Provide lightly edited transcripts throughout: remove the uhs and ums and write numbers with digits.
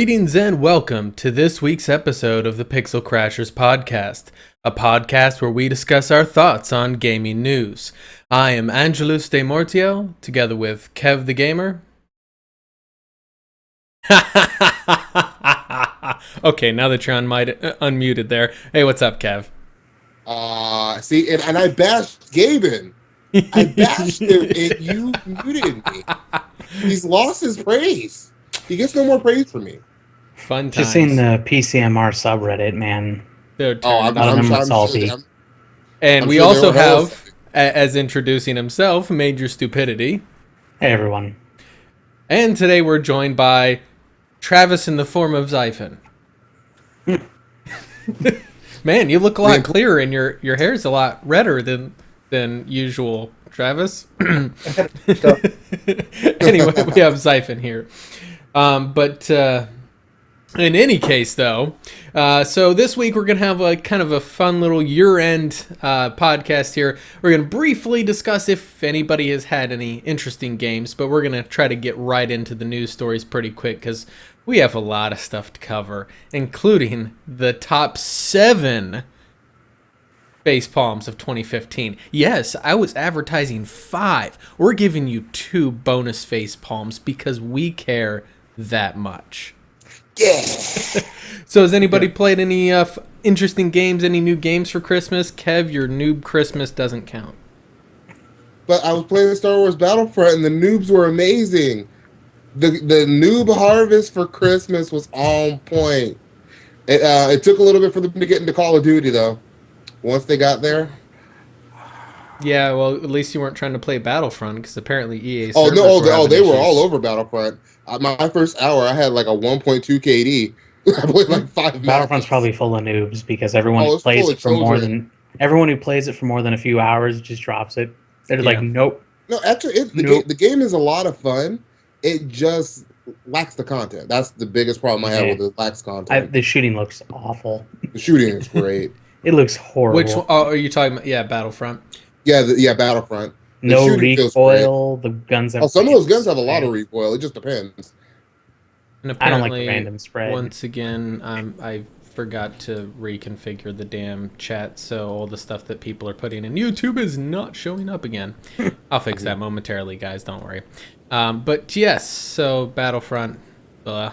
Greetings and welcome to this week's episode of the Pixel Crashers podcast, a podcast where we discuss our thoughts on gaming news. I am Angelus de Mortiel, together with Kev the Gamer. Okay, now that you're unmuted there. Hey, what's up, Kev? See, and I bashed Xaiphen. I bashed him, and you muted me. He's lost his praise. He gets no more praise from me. Fun times. Just seen the PCMR subreddit, man. I'm salty. And we also have, as introducing himself, MajorStupidity. Hey, everyone. And today we're joined by Travis in the form of Xaiphen. Man, you look a lot clearer, and your hair's a lot redder than usual, Travis. Anyway, we have Xaiphen here. But in any case, though, so this week we're going to have a kind of a fun little year-end podcast here. We're going to briefly discuss if anybody has had any interesting games, but we're going to try to get right into the news stories pretty quick because we have a lot of stuff to cover, including the top 7 Facepalms of 2015. Yes, I was advertising 5. We're giving you 2 bonus Facepalms because we care that much. Yeah. So has anybody played any interesting games, any new games for Christmas? Kev, your noob Christmas doesn't count. But I was playing Star Wars Battlefront, and the noobs were amazing. The noob harvest for Christmas was on point. It took a little bit for them to get into Call of Duty, though. Once they got there. Yeah, well, at least you weren't trying to play Battlefront, because apparently EA. They were all over Battlefront. My first hour, I had like a 1.2 KD. I played like 5 Battlefront's probably full of noobs because everyone who plays it for more than a few hours just drops it. They're like, nope. No, actually, the game is a lot of fun. It just lacks the content. That's the biggest problem I have with it. Lacks content. The shooting looks awful. The shooting is great. It looks horrible. Which are you talking about? Yeah, Battlefront. Yeah, Battlefront. No recoil. The guns have some of those guns have a lot of recoil. It just depends. And I don't like the random spread. Once again, I forgot to reconfigure the damn chat, so all the stuff that people are putting in YouTube is not showing up again. I'll fix that momentarily, guys. Don't worry. But yes, so Battlefront. I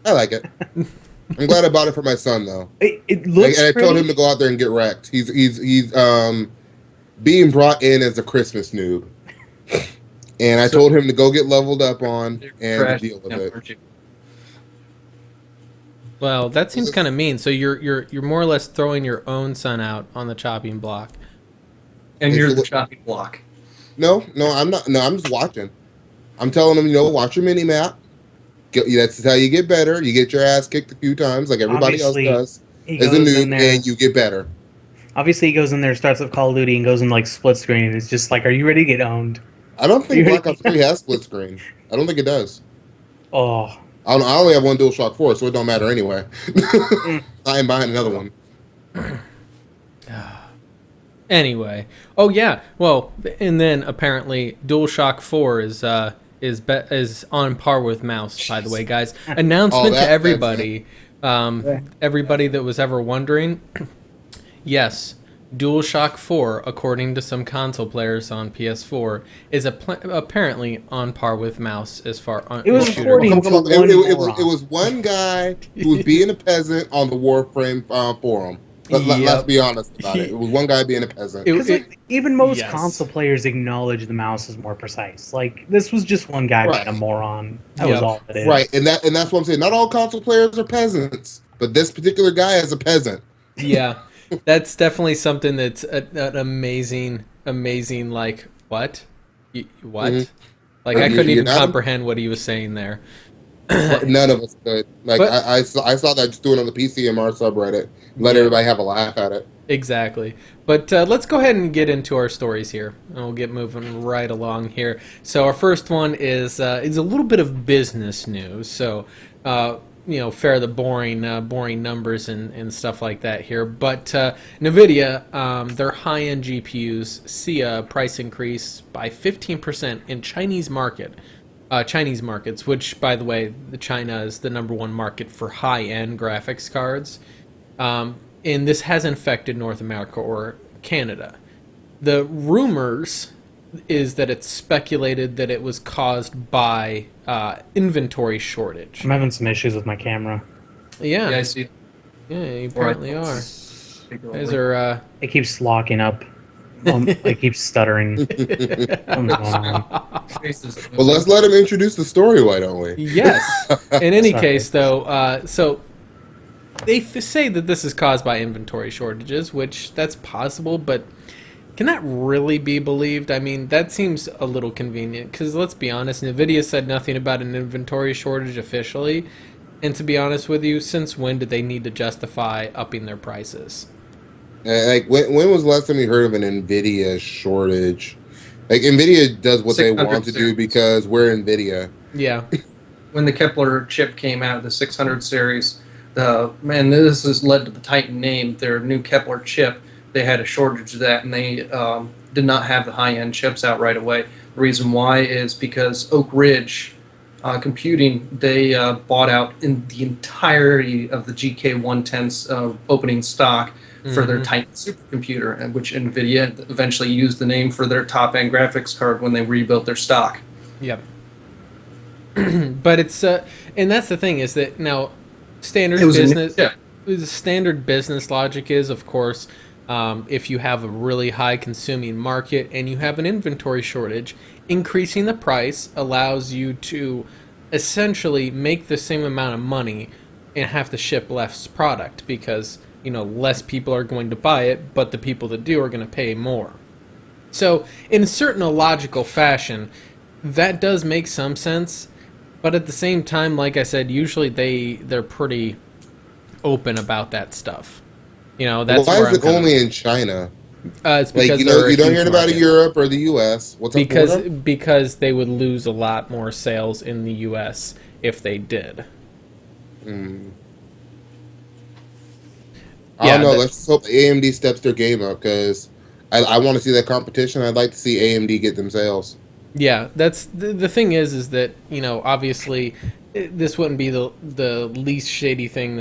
like it. I'm glad I bought it for my son, though. It looks. And I told him to go out there and get wrecked. He's being brought in as a Christmas noob, and I told him to go get leveled up on and deal with it. Well, that seems kind of mean. So you're more or less throwing your own son out on the chopping block. And you're the chopping block. No, I'm not. No, I'm just watching. I'm telling him, watch your mini map. That's how you get better. You get your ass kicked a few times, like everybody else does. As a noob, and you get better. Obviously, he goes in there, starts with Call of Duty, and goes in like split screen. And it's just like, are you ready to get owned? I don't think Black Ops 3 has split screen. I don't think it does. Oh. I only have one DualShock 4, so it don't matter anyway. I am buying another one. Anyway, oh yeah, well, and then apparently DualShock 4 is on par with mouse. By the way, guys, announcement to everybody, everybody that was ever wondering. Yes, DualShock 4, according to some console players on PS4, is apparently on par with mouse as far as it was according to it was one guy who was being a peasant on the Warframe forum. Let's be honest about it. It was one guy being a peasant. Even most console players acknowledge the mouse is more precise. Like, this was just one guy being a moron. That was all it is. Right, and that's what I'm saying. Not all console players are peasants, but this particular guy is a peasant. Yeah. That's definitely something that's an amazing, like, what? What? Mm-hmm. Like, I couldn't even comprehend what he was saying there. None of us could. Like, I saw that just doing on the PCMR subreddit. Let everybody have a laugh at it. Exactly. But let's go ahead and get into our stories here. And we'll get moving right along here. So our first one is a little bit of business news. So, the boring numbers and stuff like that here. But NVIDIA, their high-end GPUs see a price increase by 15% in Chinese market Chinese markets, which, by the way, China is the number one market for high-end graphics cards. And this hasn't affected North America or Canada. The rumors is that it's speculated that it was caused by inventory shortage. I'm having some issues with my camera. Yeah, I see. Yeah, you apparently are. Guys are. It keeps locking up. I keep stuttering. What's going on? Well, let's let him introduce the story, why don't we? Yes. In any case, though, so they say that this is caused by inventory shortages, which that's possible, but can that really be believed? I mean, that seems a little convenient, because let's be honest, NVIDIA said nothing about an inventory shortage officially, and to be honest with you, since when did they need to justify upping their prices? Like, when was the last time you heard of an NVIDIA shortage? Like, NVIDIA does what they want to do because we're NVIDIA. Yeah. When the Kepler chip came out, the 600 series, this has led to the Titan name, their new Kepler chip. They had a shortage of that, and they did not have the high-end chips out right away. The reason why is because Oak Ridge Computing, they bought out in the entirety of the GK110's opening stock for their Titan supercomputer, and which NVIDIA eventually used the name for their top-end graphics card when they rebuilt their stock. Yep. But it's and that's the thing is that now standard business logic is, of course, if you have a really high consuming market and you have an inventory shortage, increasing the price allows you to essentially make the same amount of money and have to ship less product because less people are going to buy it, but the people that do are going to pay more. So in a certain logical fashion, that does make some sense, but at the same time, like I said, usually they're pretty open about that stuff. That's why is it only in China? It's because you don't hear about it in Europe or the U.S. What's up? Because they would lose a lot more sales in the U.S. if they did. I don't know. Let's just hope AMD steps their game up because I want to see that competition. I'd like to see AMD get them sales. Yeah, that's the thing is that obviously this wouldn't be the least shady thing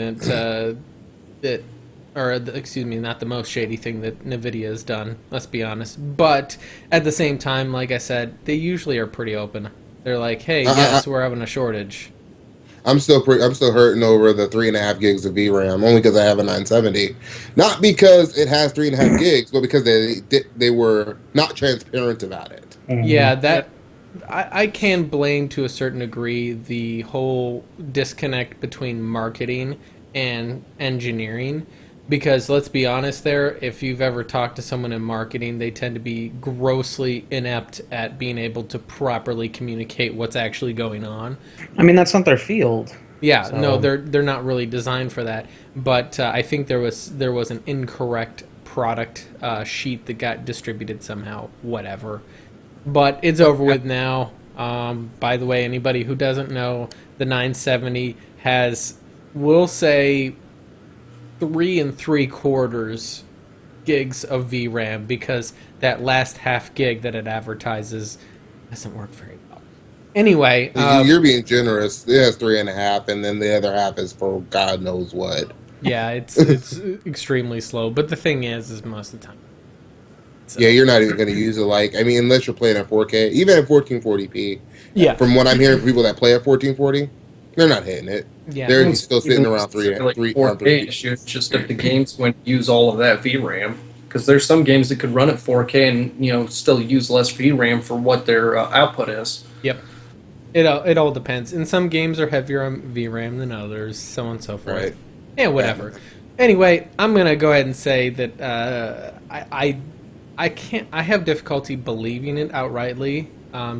not the most shady thing that NVIDIA has done. Let's be honest. But at the same time, like I said, they usually are pretty open. They're like, hey, yes, we're having a shortage. I'm still hurting over the 3.5 gigs of VRAM, only because I have a 970. Not because it has 3.5 gigs, but because they were not transparent about it. Yeah, I can blame to a certain degree the whole disconnect between marketing and engineering. Because let's be honest there, if you've ever talked to someone in marketing, they tend to be grossly inept at being able to properly communicate what's actually going on. I mean, that's not their field. Yeah, so. No, they're not really designed for that. But I think there was an incorrect product sheet that got distributed somehow, whatever. But it's over with now. By the way, anybody who doesn't know, the 970 has, we'll say, 3 3/4 gigs of VRAM because that last half gig that it advertises doesn't work very well. Anyway, you're being generous. It has 3.5, and then the other half is for God knows what. Yeah, it's extremely slow. But the thing is most of the time. So. Yeah, you're not even going to use it unless you're playing at 4K, even at 1440p. Yeah. From what I'm hearing from people that play at 1440, they're not hitting it. Yeah, they're still sitting around 4K issues. Just if the games would use all of that VRAM, because there's some games that could run at 4K and still use less VRAM for what their output is. Yep, it all depends. And some games are heavier on VRAM than others, so on and so forth. Right. Yeah, whatever. Yeah. Anyway, I'm gonna go ahead and say that I have difficulty believing it outrightly,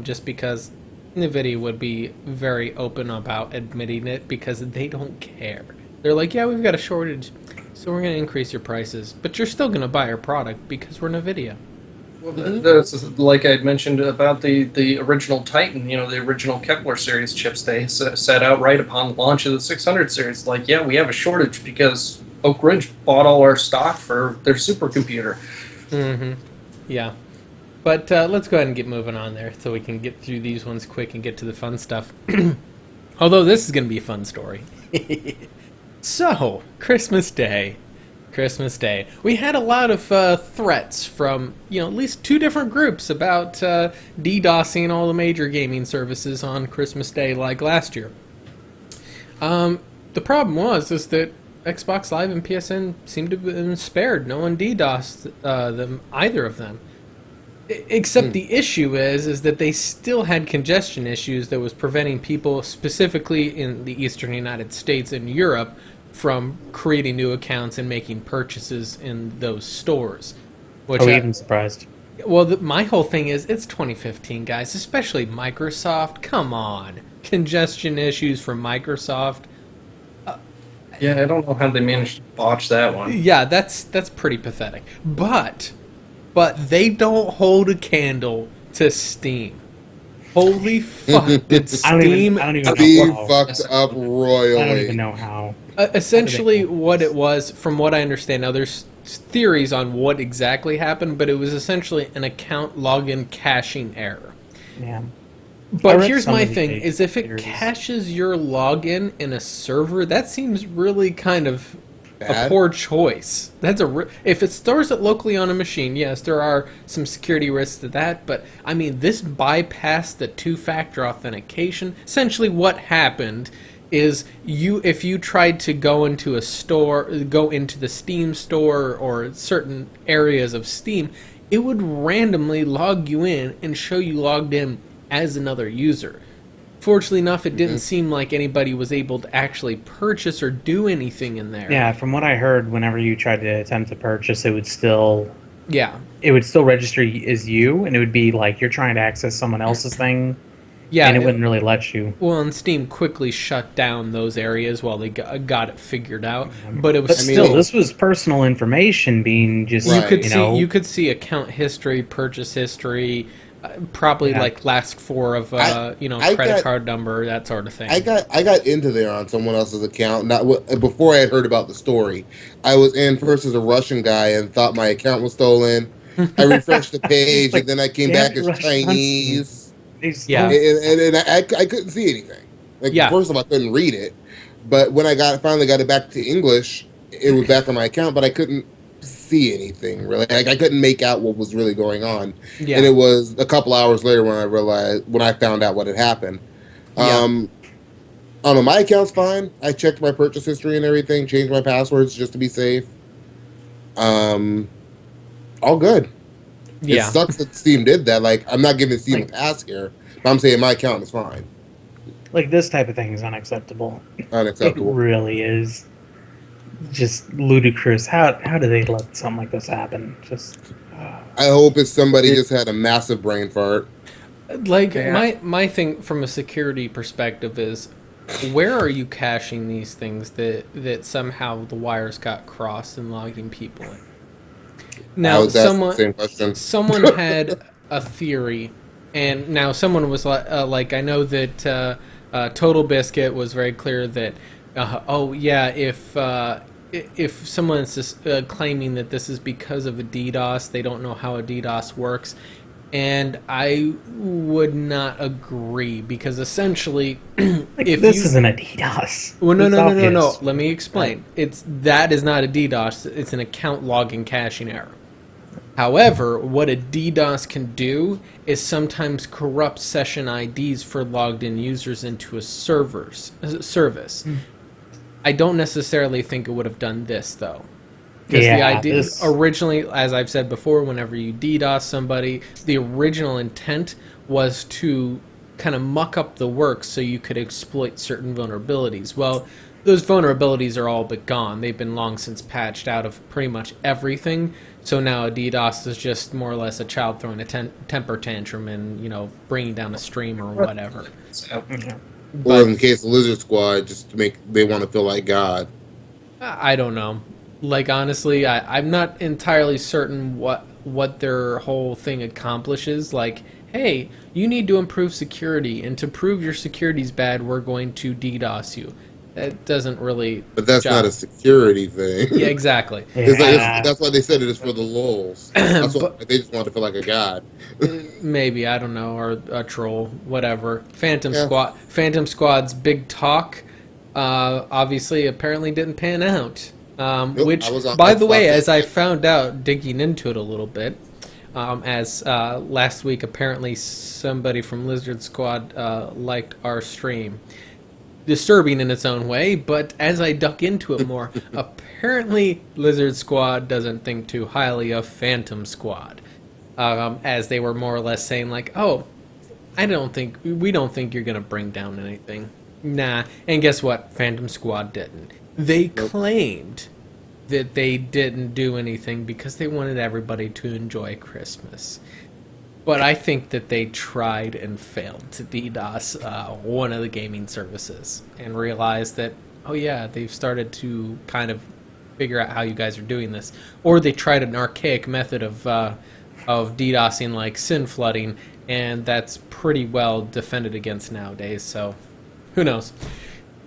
just because NVIDIA would be very open about admitting it because they don't care. They're like, yeah, we've got a shortage, so we're going to increase your prices. But you're still going to buy our product because we're NVIDIA. Well, that's like I had mentioned about the original Titan, the original Kepler series chips. They set out right upon the launch of the 600 series. Like, yeah, we have a shortage because Oak Ridge bought all our stock for their supercomputer. Yeah. But let's go ahead and get moving on there so we can get through these ones quick and get to the fun stuff. Although this is going to be a fun story. So, Christmas Day. We had a lot of threats from, at least 2 different groups about DDoSing all the major gaming services on Christmas Day like last year. The problem is that Xbox Live and PSN seemed to have been spared. No one DDoSed them, either of them. Except the issue is that they still had congestion issues that was preventing people, specifically in the eastern United States and Europe, from creating new accounts and making purchases in those stores. Which even surprised. Well, my whole thing is, it's 2015, guys, especially Microsoft. Come on. Congestion issues from Microsoft. Yeah, I don't know how they managed to botch that one. Yeah, that's pretty pathetic. But they don't hold a candle to Steam. Holy fuck, did Steam... I don't even Steam fucked up royally. I don't even know how. Essentially, what it was, from what I understand, now there's theories on what exactly happened, but it was essentially an account login caching error. Yeah. But here's my thing, is if it caches your login in a server, that seems really kind of Bad? a poor choice. If it stores it locally on a machine, yes, there are some security risks to that, but I mean, this bypassed the 2-factor authentication. Essentially what happened is if you tried to go into a store, go into the Steam store or certain areas of Steam, it would randomly log you in and show you logged in as another user. Fortunately enough, it didn't seem like anybody was able to actually purchase or do anything in there. Yeah, from what I heard, whenever you tried to attempt to purchase, it would still register as you, and it would be like you're trying to access someone else's thing. Yeah, and it wouldn't really let you. Well, and Steam quickly shut down those areas while they got it figured out. But it was still, this was personal information being just. You could see account history, purchase history, probably like last 4 of credit card number, that sort of thing. I got into there on someone else's account before I had heard about the story. I was in first as a Russian guy and thought my account was stolen. I refreshed the page and then I came back as Chinese. Yeah, and I couldn't see anything. First of all, I couldn't read it, but when I finally got it back to English, it was back on my account, but I couldn't see anything really. I couldn't make out what was really going on. Yeah. And it was a couple hours later when I found out what had happened. I don't know, my account's fine. I checked my purchase history and everything, changed my passwords just to be safe. All good. It sucks that Steam did that. I'm not giving Steam a pass here, but I'm saying my account is fine. This type of thing is unacceptable. Unacceptable. It really is. Just ludicrous. How do they let something like this happen? I hope it's somebody just had a massive brain fart. My thing from a security perspective is, where are you caching these things that somehow the wires got crossed and logging people in? Now, someone had a theory, and now someone was like, I know that Total Biscuit was very clear that, if someone's claiming that this is because of a DDoS, they don't know how a DDoS works, and I would not agree, because essentially, this isn't a DDoS. Well, no. Let me explain. That is not a DDoS. It's an account logging caching error. However, what a DDoS can do is sometimes corrupt session IDs for logged in users into a service. I don't necessarily think it would have done this, though. Because the idea originally, as I've said before, whenever you DDoS somebody, the original intent was to kind of muck up the works so you could exploit certain vulnerabilities. Well, those vulnerabilities are all but gone. They've been long since patched out of pretty much everything. So now a DDoS is just more or less a child throwing a temper tantrum and, bringing down a stream or whatever. Or in the case of Lizard Squad, just they want to feel like God. I don't know. Honestly, I'm not entirely certain what their whole thing accomplishes. Hey, you need to improve security, and to prove your security's bad, we're going to DDoS you. It doesn't really. But that's not a security thing. Yeah, exactly. That's why they said it is for the lulz. That's what they just want to feel like a god. Maybe, I don't know, or a troll, whatever. Phantom Squad's big talk, obviously, apparently didn't pan out. Which, by the way, as I found out digging into it a little bit, as last week apparently somebody from Lizard Squad liked our stream. Disturbing in its own way, but as I dug into it more, apparently Lizard Squad doesn't think too highly of Phantom Squad, as they were more or less saying like, "Oh, we don't think you're gonna bring down anything." Nah, and guess what? Phantom Squad didn't. They claimed that they didn't do anything because they wanted everybody to enjoy Christmas. But I think that they tried and failed to DDoS one of the gaming services and realized that, oh yeah, they've started to kind of figure out how you guys are doing this. Or they tried an archaic method of DDoSing like SYN flooding, and that's pretty well defended against nowadays, so who knows.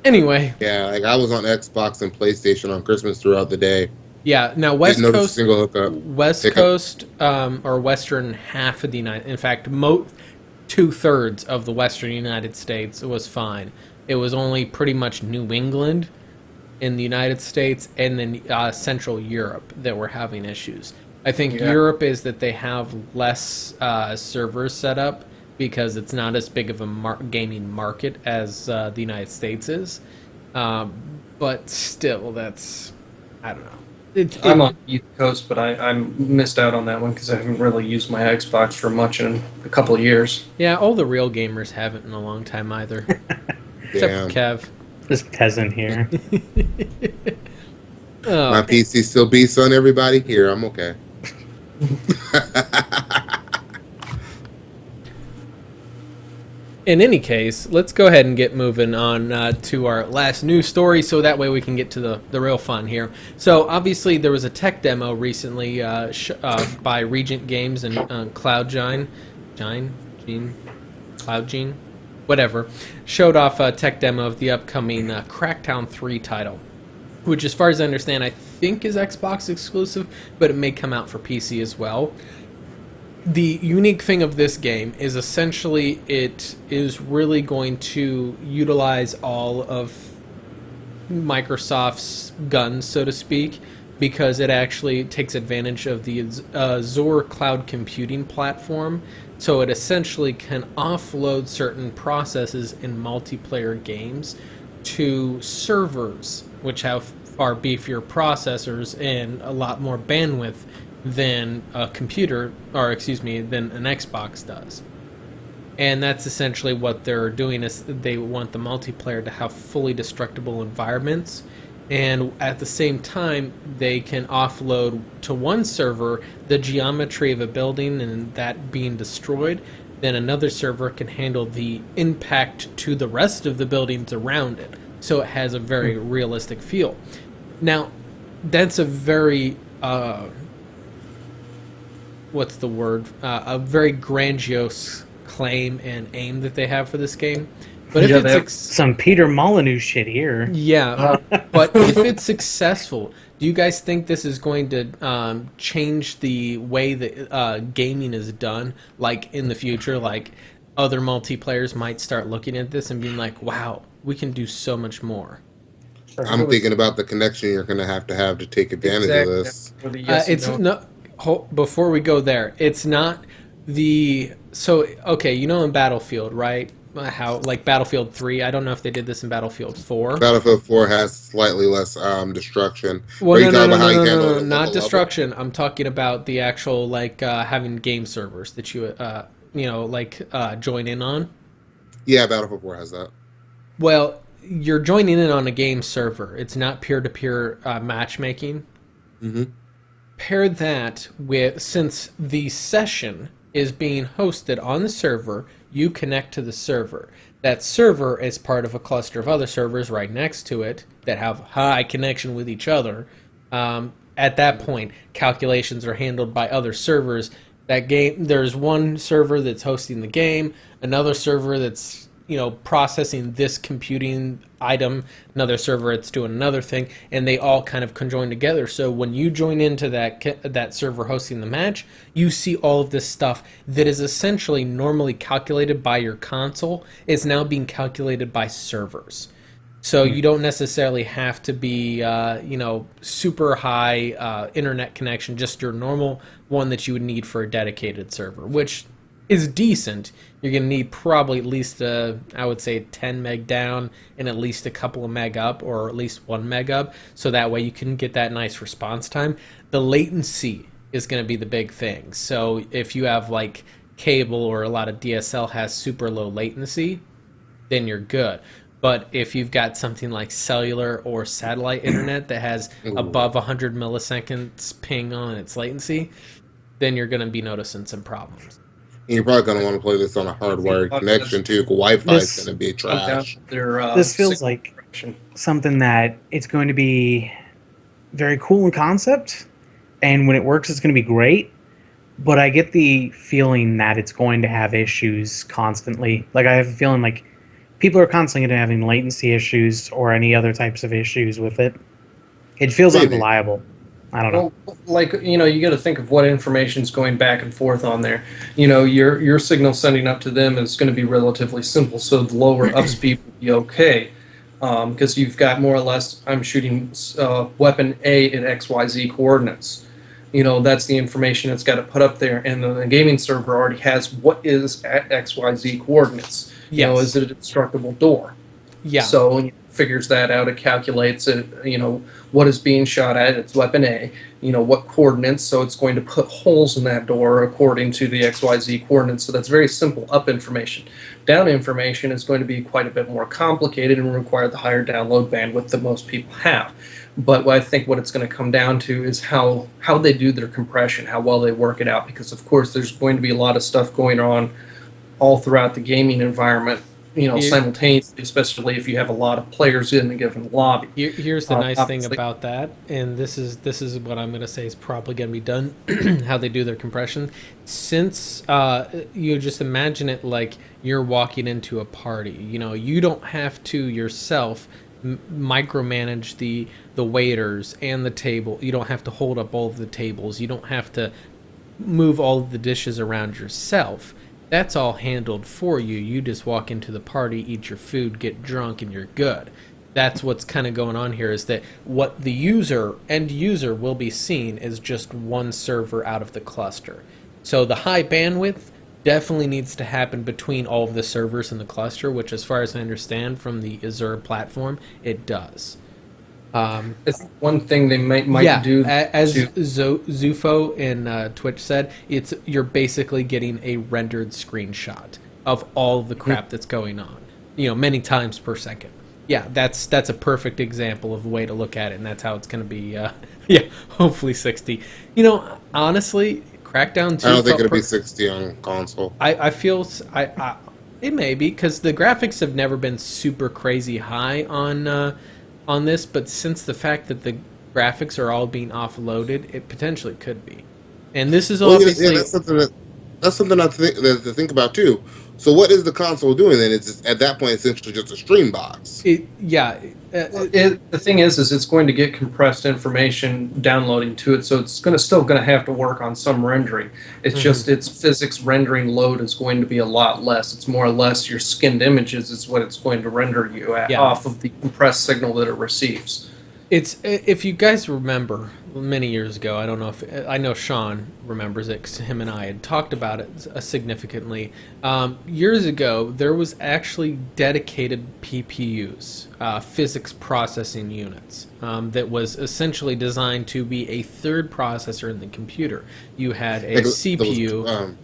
Anyway. Yeah, like I was on Xbox and PlayStation on Christmas throughout the day. Yeah, now West Coast, or western half of the United, in fact, 2/3 of the western United States was fine. It was only pretty much New England in the United States and then Central Europe that were having issues. I think Europe is that they have less servers set up because it's not as big of a gaming market as the United States is. But still, that's, I don't know. I'm on the East Coast, but I missed out on that one because I haven't really used my Xbox for much in a couple of years. Yeah, all the real gamers haven't in a long time either. Except for Kev. This peasant here. My PC still beats on everybody here. I'm okay. In any case, let's go ahead and get moving on to our last news story, so that way we can get to the real fun here. So, obviously, there was a tech demo recently by Regent Games and CloudGene, whatever, showed off a tech demo of the upcoming Crackdown 3 title, which, as far as I understand, I think is Xbox exclusive, but it may come out for PC as well. The unique thing of this game is essentially it is really going to utilize all of Microsoft's guns, so to speak, because it actually takes advantage of the Azure cloud computing platform. So it essentially can offload certain processes in multiplayer games to servers, which have far beefier processors and a lot more bandwidth than a computer, or excuse me, than an Xbox does. And that's essentially what they're doing, is they want the multiplayer to have fully destructible environments, and at the same time they can offload to one server the geometry of a building and that being destroyed. Then another server can handle the impact to the rest of the buildings around it, so it has a very realistic feel. Now, that's a very what's the word? A very grandiose claim and aim that they have for this game. But if it's some Peter Molyneux shit here. Yeah, but if it's successful, do you guys think this is going to change the way that gaming is done? Like in the future, like other multiplayers might start looking at this and being like, "Wow, we can do so much more." I'm thinking about the connection you're going to have to take advantage of this. It's no. Before we go there, it's not the... So, okay, you know in Battlefield, right? How, like Battlefield 3, I don't know if they did this in Battlefield 4. Battlefield 4 has slightly less destruction. Well, no, not destruction. Level? I'm talking about the actual, like, having game servers that you, join in on. Yeah, Battlefield 4 has that. Well, you're joining in on a game server. It's not peer-to-peer matchmaking. Mm-hmm. Pair that with, since the session is being hosted on the server, you connect to the server. That server is part of a cluster of other servers right next to it that have high connection with each other. At that point, calculations are handled by other servers. There's one server that's hosting the game, another server that's processing this computing item, another server it's doing another thing, and they all kind of conjoin together. So when you join into that server hosting the match, you see all of this stuff that is essentially normally calculated by your console is now being calculated by servers. So you don't necessarily have to be, super high internet connection, just your normal one that you would need for a dedicated server, which is decent. You're going to need probably at least, I would say, 10 meg down and at least a couple of meg up, or at least 1 meg up, so that way you can get that nice response time. The latency is going to be the big thing. So if you have like cable or a lot of DSL has super low latency, then you're good. But if you've got something like cellular or satellite internet that has above 100 milliseconds ping on its latency, then you're going to be noticing some problems. You're probably going to want to play this on a hardwired connection too, because Wi-Fi is going to be trash. This feels like something that it's going to be very cool in concept, and when it works, it's going to be great. But I get the feeling that it's going to have issues constantly. Like, I have a feeling like people are constantly going to having latency issues or any other types of issues with it. It feels unreliable. I don't know. Well, like, you got to think of what information's going back and forth on there. Your signal sending up to them is going to be relatively simple, so the lower up speed will be okay. Because you've got more or less, I'm shooting weapon A at XYZ coordinates. That's the information it's got to put up there, and the gaming server already has what is at XYZ coordinates. Yes. Is it a destructible door? Yeah. So when it figures that out, it calculates it, what is being shot at, it's weapon A, what coordinates, so it's going to put holes in that door according to the XYZ coordinates. So that's very simple up information. Down information is going to be quite a bit more complicated and require the higher download bandwidth that most people have. But I think what it's going to come down to is how they do their compression, how well they work it out, because of course there's going to be a lot of stuff going on all throughout the gaming environment, simultaneously, especially if you have a lot of players in a given lobby. Here's the nice thing about that, and this is what I'm going to say is probably going to be done, how they do their compression. Since you just imagine it like you're walking into a party, you don't have to yourself micromanage the waiters and the table. You don't have to hold up all of the tables. You don't have to move all of the dishes around yourself. That's all handled for you. You just walk into the party, eat your food, get drunk, and you're good. That's what's kind of going on here, is that what the end user will be seeing is just one server out of the cluster. So the high bandwidth definitely needs to happen between all of the servers in the cluster, which, as far as I understand from the Azure platform, it does. It's one thing they might do. As Zufo in Twitch said, you're basically getting a rendered screenshot of all of the crap that's going on, many times per second. Yeah, that's a perfect example of a way to look at it, and that's how it's going to be. Hopefully 60. Honestly, Crackdown 2. I don't think it'll be 60 on console. I feel it may be, because the graphics have never been super crazy high on this, but since the fact that the graphics are all being offloaded, it potentially could be. And this is obviously that's something to think about too. So what is the console doing then? It's at that point essentially just a stream box. The thing is it's going to get compressed information downloading to it, so it's still going to have to work on some rendering. It's just its physics rendering load is going to be a lot less. It's more or less your skinned images is what it's going to render you off of the compressed signal that it receives. It's, if you guys remember, many years ago, I know Sean remembers it, 'cause him and I had talked about it significantly. Years ago, there was actually dedicated PPUs, physics processing units, that was essentially designed to be a third processor in the computer. You had a CPU.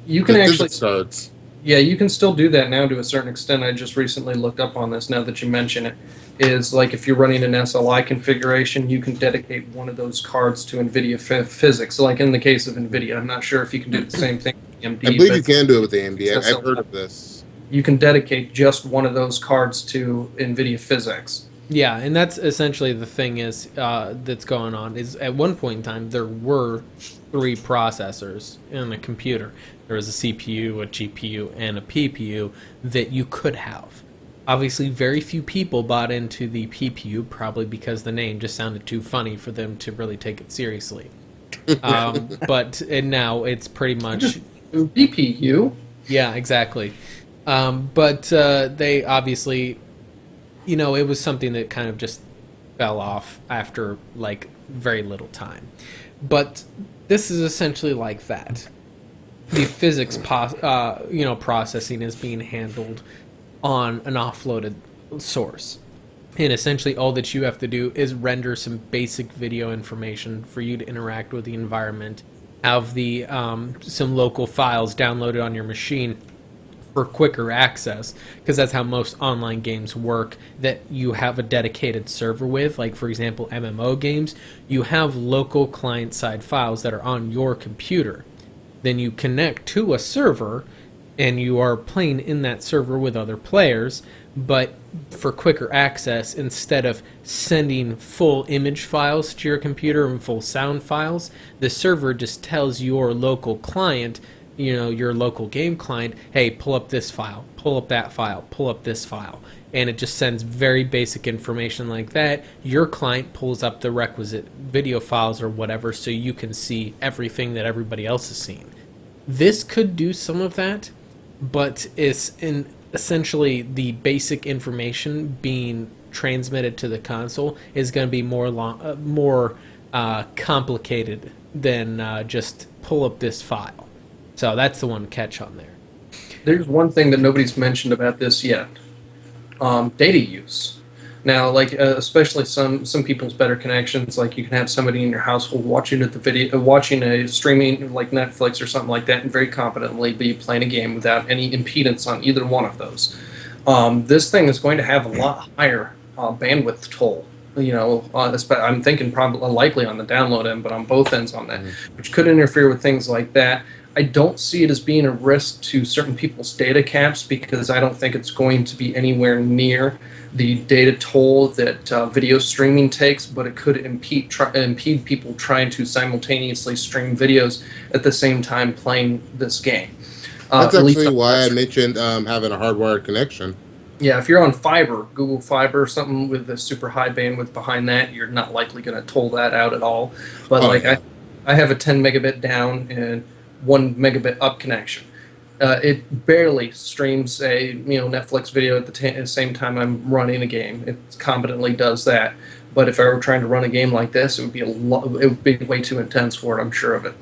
You can actually starts. Yeah, you can still do that now to a certain extent. I just recently looked up on this now that you mention it. Is like if you're running an SLI configuration, you can dedicate one of those cards to NVIDIA physics. Like in the case of NVIDIA, I'm not sure if you can do the same thing with AMD. I believe you can do it with AMD. I've heard of this. You can dedicate just one of those cards to NVIDIA physics. Yeah, and that's essentially the thing is that's going on. Is at one point in time there were 3 processors in a computer. There was a CPU, a GPU, and a PPU that you could have. Obviously, very few people bought into the PPU, probably because the name just sounded too funny for them to really take it seriously. But and now it's pretty much BPU. yeah, exactly. But they obviously, it was something that kind of just fell off after like very little time. But this is essentially like that. The physics, processing is being handled on an offloaded source. And essentially all that you have to do is render some basic video information for you to interact with the environment, have the some local files downloaded on your machine for quicker access, because that's how most online games work that you have a dedicated server with. Like, for example, MMO games, you have local client-side files that are on your computer. Then you connect to a server, and you are playing in that server with other players, but for quicker access, instead of sending full image files to your computer and full sound files, the server just tells your local client, your local game client, hey, pull up this file, pull up that file, pull up this file. And it just sends very basic information like that. Your client pulls up the requisite video files or whatever so you can see everything that everybody else is seeing. This could do some of that, but it's essentially the basic information being transmitted to the console is going to be more complicated than just pull up this file. So that's the one catch on there. There's one thing that nobody's mentioned about this yet. Data use. Now, like especially some people's better connections, like you can have somebody in your household watching a streaming like Netflix or something like that, and very competently be playing a game without any impedance on either one of those. This thing is going to have a lot higher bandwidth toll. I'm thinking probably likely on the download end, but on both ends on that, which could interfere with things like that. I don't see it as being a risk to certain people's data caps, because I don't think it's going to be anywhere near the data toll that video streaming takes, but it could impede people trying to simultaneously stream videos at the same time playing this game. That's actually why I mentioned having a hardwired connection. Yeah, if you're on fiber, Google Fiber or something with a super high bandwidth behind that, you're not likely going to toll that out at all. But I have a 10 megabit down and 1 megabit up connection. It barely streams a Netflix video at the same time I'm running a game. It competently does that. But if I were trying to run a game like this, it would be way too intense for it. I'm sure of it.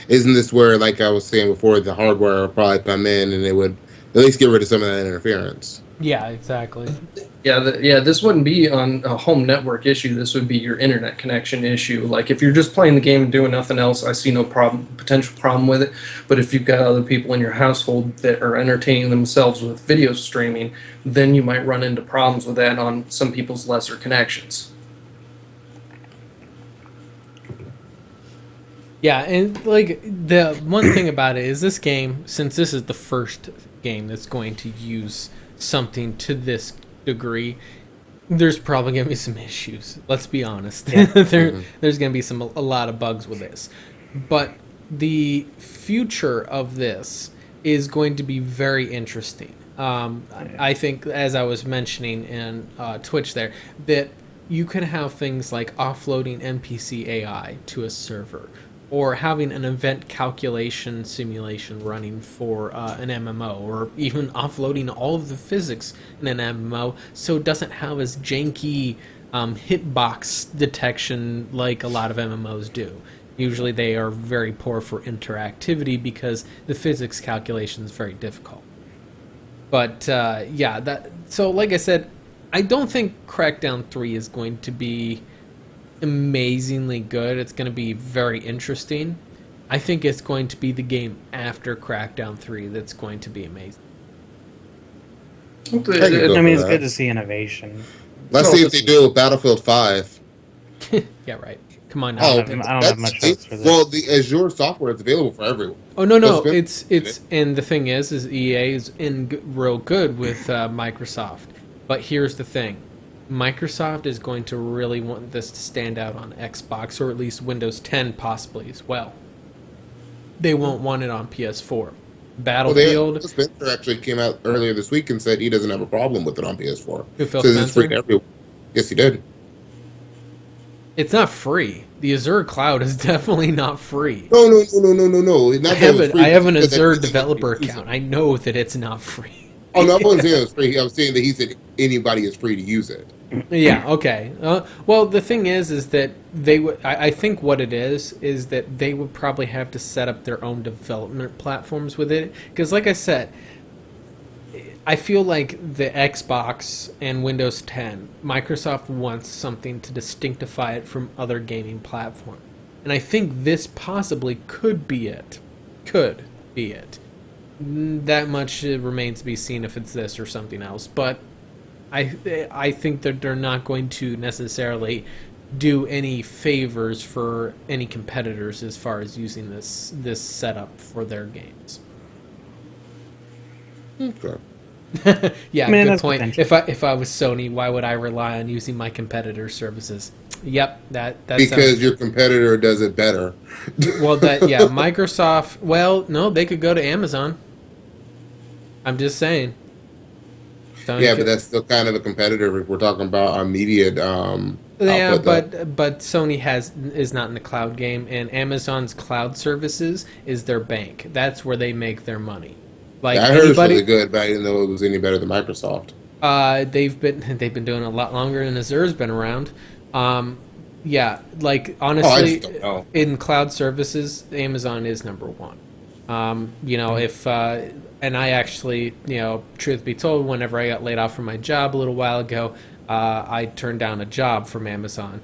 Isn't this where, like I was saying before, the hardware would probably come in and it would at least get rid of some of that interference? Yeah, exactly. Yeah, this wouldn't be on a home network issue. This would be your internet connection issue. Like if you're just playing the game and doing nothing else, I see no potential problem with it. But if you've got other people in your household that are entertaining themselves with video streaming, then you might run into problems with that on some people's lesser connections. Yeah, and like the one thing about it is this game, since this is the first game that's going to use something to this degree, there's probably going to be some issues. Let's be honest. Yeah. There's going to be a lot of bugs with this. But the future of this is going to be very interesting. I think, as I was mentioning in Twitch there, that you can have things like offloading NPC AI to a server, or having an event calculation simulation running for an MMO, or even offloading all of the physics in an MMO so it doesn't have as janky hitbox detection like a lot of MMOs do. Usually they are very poor for interactivity because the physics calculation is very difficult. But so like I said, I don't think Crackdown 3 is going to be amazingly good. It's going to be very interesting. I think it's going to be the game after Crackdown 3 that's going to be amazing. I mean, it's good to see innovation. Let's see if they do Battlefield 5. Yeah, right. Come on now. I don't have much hopes for this. Well, the Azure software is available for everyone. Oh no, it's and the thing is EA is in real good with Microsoft. But here's the thing. Microsoft is going to really want this to stand out on Xbox, or at least Windows 10 possibly as well. They won't want it on PS4. Battlefield. Spencer actually came out earlier this week and said he doesn't have a problem with it on PS4. Who, Phil Says it's free Spencer? to everyone. Yes, he did. It's not free. The Azure cloud is definitely not free. No. Not I that it was free, have an but that Azure he developer could use account. it. I know that it's not free. Oh, no, I wasn't saying it was free. I was saying that he said anybody is free to use it. Yeah, okay. Well, the thing is that they would. I think what it is that they would probably have to set up their own development platforms with it. Because, like I said, I feel like the Xbox and Windows 10, Microsoft wants something to distinctify it from other gaming platforms. And I think this possibly could be it. Could be it. That much remains to be seen if it's this or something else. But I think that they're not going to necessarily do any favors for any competitors as far as using this setup for their games. Okay. Yeah, I mean, good that's point. potential. If I was Sony, why would I rely on using my competitors' services? Yep, that Because your competitor does it better. Microsoft. Well, no, they could go to Amazon. I'm just saying. Sony Yeah, could- but that's still kind of a competitor if we're talking about immediate yeah, output, though. but Sony is not in the cloud game, and Amazon's cloud services is their bank. That's where they make their money. Like I heard it's anybody, really good, but I didn't know it was any better than Microsoft. they've been doing it a lot longer than Azure's been around. Yeah, like honestly, just don't know. in cloud services, Amazon is number one. If and I actually, truth be told, whenever I got laid off from my job a little while ago, I turned down a job from Amazon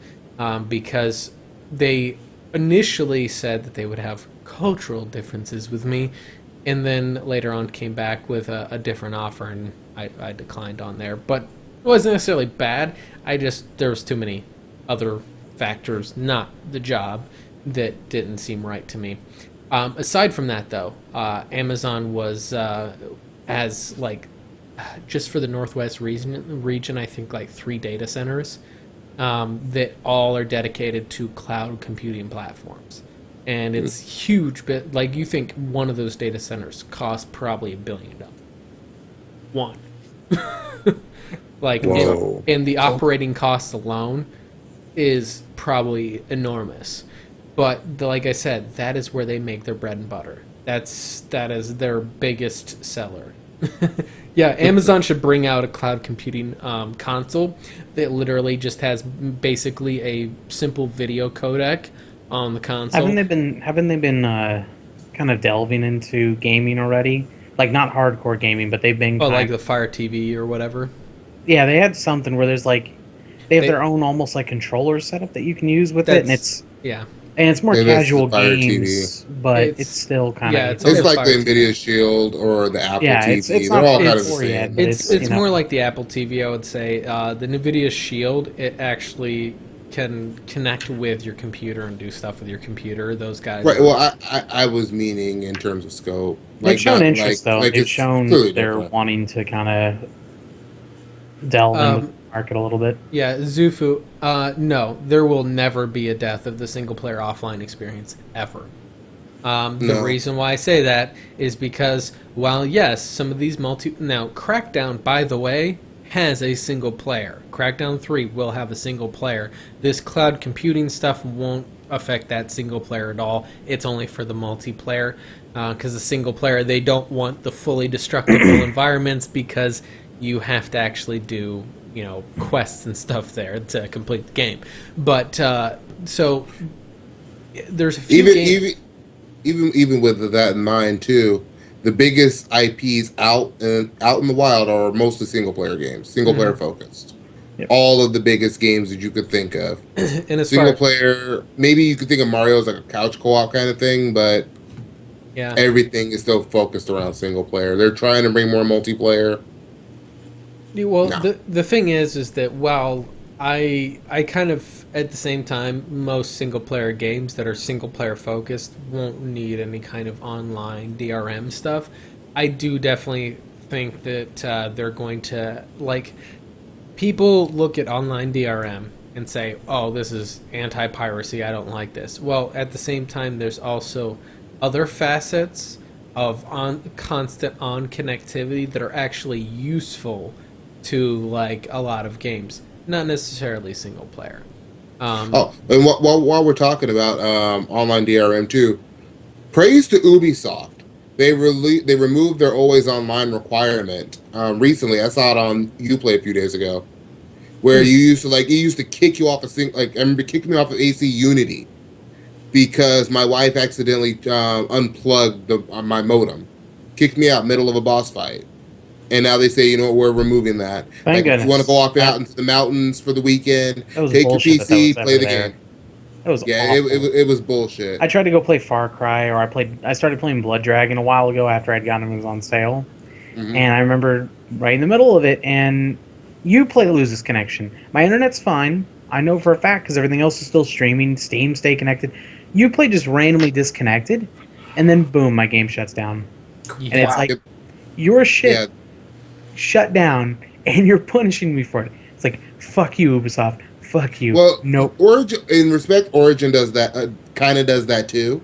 because they initially said that they would have cultural differences with me, and then later on came back with a different offer, and I declined on there. But it wasn't necessarily bad. There was too many other factors, not the job, that didn't seem right to me. Aside from that, though, Amazon has like just for the Northwest region, I think like 3 data centers that all are dedicated to cloud computing platforms, and it's huge. But like, you think one of those data centers costs probably $1 billion. One. Like, Whoa. and the operating cost alone is probably enormous. But like I said, that is where they make their bread and butter. That is their biggest seller. Yeah, Amazon should bring out a cloud computing console that literally just has basically a simple video codec on the console. Haven't they been kind of delving into gaming already? Like, not hardcore gaming, but they've been like the Fire TV or whatever. yeah, they had something where there's like they have their own almost like controller setup that you can use with it, and it's more Maybe that's casual the Fire games, but it's still kind of it's It's Okay, like Fire the TV. NVIDIA Shield or the Apple TV. it's They're not all kind of the PS4 same. yet, but It's more you know. like the Apple TV, I would say. The NVIDIA Shield, it actually can connect with your computer and do stuff with your computer. Those guys. Right. Well, I was meaning in terms of scope. They've shown not interest though. They've it's shown clearly they're different. wanting to kind of delve into the market a little bit. Yeah, Zufu. No, there will never be a death of the single player offline experience ever. The No. reason why I say that is because while yes, some of these now Crackdown, by the way, has a single player. Crackdown 3 will have a single player. This cloud computing stuff won't affect that single player at all. It's only for the multiplayer, because the single player, they don't want the fully destructible environments, because you have to actually do quests and stuff there to complete the game. But so there's a few games. Even with that in mind too, the biggest IPs out in the wild are mostly single player games, single player focused. Yep. All of the biggest games that you could think of. And as Single far player, maybe you could think of Mario as like a couch co-op kind of thing, but yeah, everything is still focused around single player. They're trying to bring more multiplayer. well, No. the thing is that while I kind of, at the same time, most single player games that are single player focused won't need any kind of online DRM stuff. I do definitely think that they're going to, like, people look at online DRM and say, "Oh, this is anti-piracy. I don't like this." Well, at the same time, there's also other facets of constant on connectivity that are actually useful to like a lot of games, not necessarily single player. And while we're talking about online DRM too, praise to Ubisoft. They removed their always online requirement recently. I saw it on Uplay a few days ago, where you used to kick you off I remember kicking me off of AC Unity because my wife accidentally unplugged my modem, kicked me out middle of a boss fight. And now they say, you know what, we're removing that. Thank If you want to go off out into the mountains for the weekend, take your PC, play the game. That was Yeah, awful. it was bullshit. I tried to go play Far Cry, or I started playing Blood Dragon a while ago after I'd gotten it was on sale, and I remember right in the middle of it, and Uplay loses connection. My internet's fine. I know for a fact because everything else is still streaming. Steam stay connected. Uplay just randomly disconnected, and then boom, my game shuts down. And it's like your shit shut down, and you're punishing me for it. It's like fuck you, Ubisoft. Fuck you. Well, nope. Origin, in respect, Origin does that. Kind of does that too.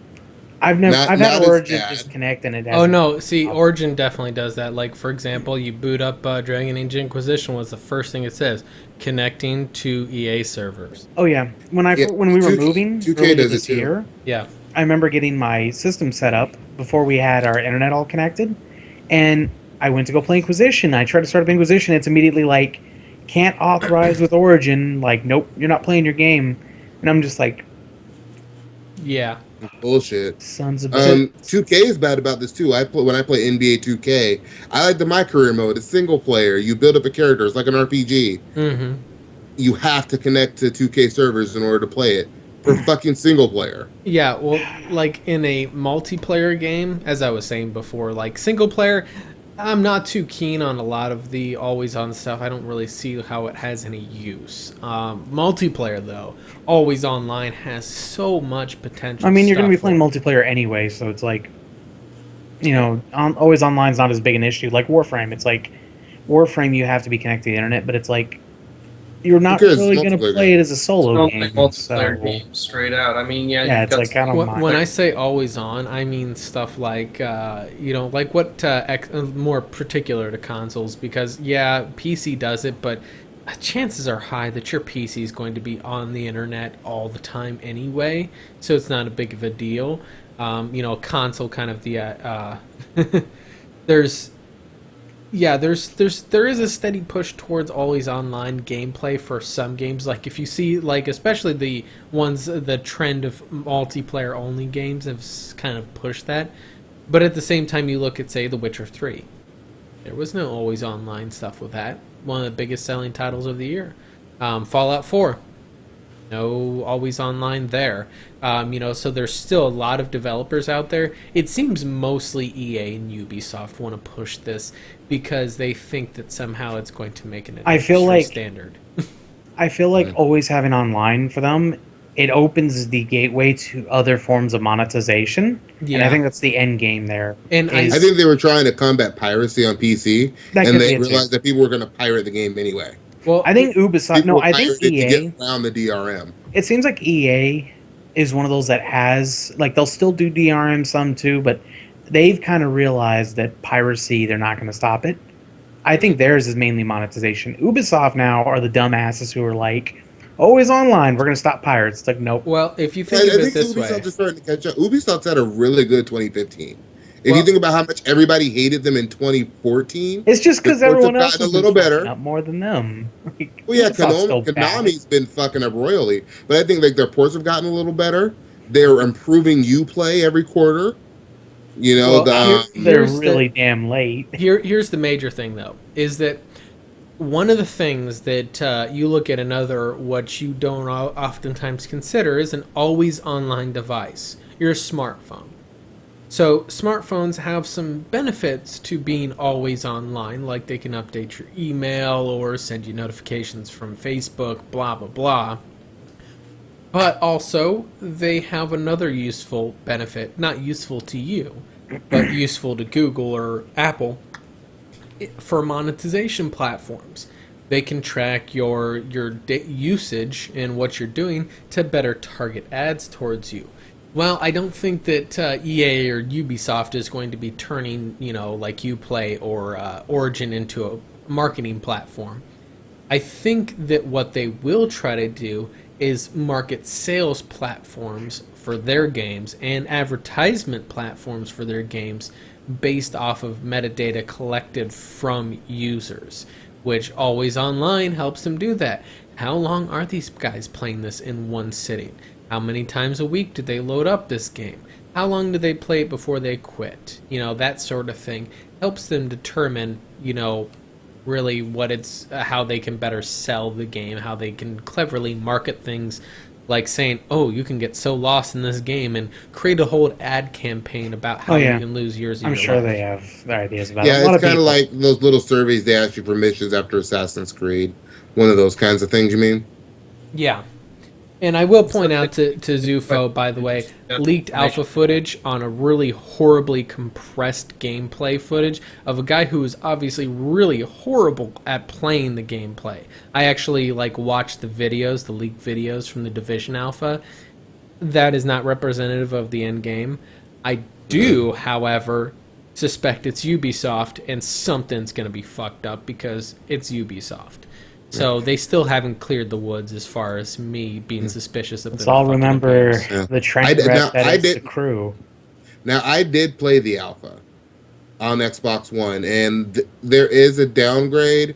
I've had not Origin disconnect, and it hasn't. Oh no! See, Origin definitely does that. Like for example, you boot up Dragon Age Inquisition. Was the first thing it says connecting to EA servers. Oh yeah, when we were moving 2K does this it too. year, Yeah. I remember getting my system set up before we had our internet all connected, and I went to go play Inquisition. I tried to start up Inquisition. It's immediately like, can't authorize with Origin. Like, nope, you're not playing your game. And I'm just like, yeah, bullshit. Sons of bitches. 2K is bad about this too. When I play NBA 2K, I like the My Career mode. It's single player. You build up a character. It's like an RPG. Mm-hmm. You have to connect to 2K servers in order to play it for fucking single player. Yeah, well, like in a multiplayer game, as I was saying before, like single player, I'm not too keen on a lot of the always-on stuff. I don't really see how it has any use. Multiplayer, though, always online has so much potential. I mean, you're going to be playing multiplayer anyway, so it's like, always online is not as big an issue. Like Warframe, it's like, Warframe you have to be connected to the internet, but it's like, you're not really going to play it as a solo game. Like multiplayer game, straight out. I mean, it's like kind of when I say always on, I mean stuff like like what more particular to consoles, because PC does it, but chances are high that your PC is going to be on the internet all the time anyway, so it's not a big of a deal. Console kind of there is a steady push towards always online gameplay for some games. Like if you see, like especially the trend of multiplayer only games have kind of pushed that. But at the same time, you look at, say, The Witcher 3. There was no always online stuff with that. One of the biggest selling titles of the year. Fallout 4. No always online there. So there's still a lot of developers out there. It seems mostly EA and Ubisoft want to push this because they think that somehow it's going to make an industry standard. I feel like always having online for them, it opens the gateway to other forms of monetization. Yeah. And I think that's the end game there. And I think they were trying to combat piracy on PC, and they realized that people were going to pirate the game anyway. Well, I think Ubisoft. No, I think EA. To get around the DRM. It seems like EA is one of those that has, like, they'll still do DRM some too, but they've kind of realized that piracy, they're not going to stop it. I think theirs is mainly monetization. Ubisoft now are the dumbasses who are like, always online, we're going to stop pirates. It's like, nope. Well, if you think of it this way. Ubisoft is starting to catch up. Ubisoft's had a really good 2015. If you think about how much everybody hated them in 2014, it's just because everyone else has a little better, up more than them. Well, yeah, Konami's been fucking up royally, but I think like their ports have gotten a little better. They're improving Uplay every quarter. They're really damn late. Here's the major thing, though, is that one of the things that you look at what you don't oftentimes consider is an always online device. Your smartphone. So smartphones have some benefits to being always online, like they can update your email or send you notifications from Facebook, blah, blah, blah. But also, they have another useful benefit, not useful to you, but useful to Google or Apple, for monetization platforms. They can track your usage and what you're doing to better target ads towards you. Well, I don't think that EA or Ubisoft is going to be turning, like Uplay or Origin into a marketing platform. I think that what they will try to do is market sales platforms for their games and advertisement platforms for their games based off of metadata collected from users, which Always Online helps them do that. How long are these guys playing this in one sitting? How many times a week do they load up this game? How long do they play it before they quit? That sort of thing helps them determine, really what it's how they can better sell the game, how they can cleverly market things, like saying, "Oh, you can get so lost in this game," and create a whole ad campaign about how you can lose years of your I'm sure life. they have their ideas about it. Yeah, it's kind of like those little surveys they ask you for missions after Assassin's Creed. One of those kinds of things, you mean? Yeah. And I will point out to Zufo, by the way, leaked alpha footage on a really horribly compressed gameplay footage of a guy who was obviously really horrible at playing the gameplay. I actually watched the videos, the leaked videos from the Division alpha. That is not representative of the end game. I do, however, suspect it's Ubisoft and something's going to be fucked up because it's Ubisoft. So they still haven't cleared the woods as far as me being suspicious of them. Let's all remember the train wreck that is the crew. Now, I did play the alpha on Xbox One, and there is a downgrade,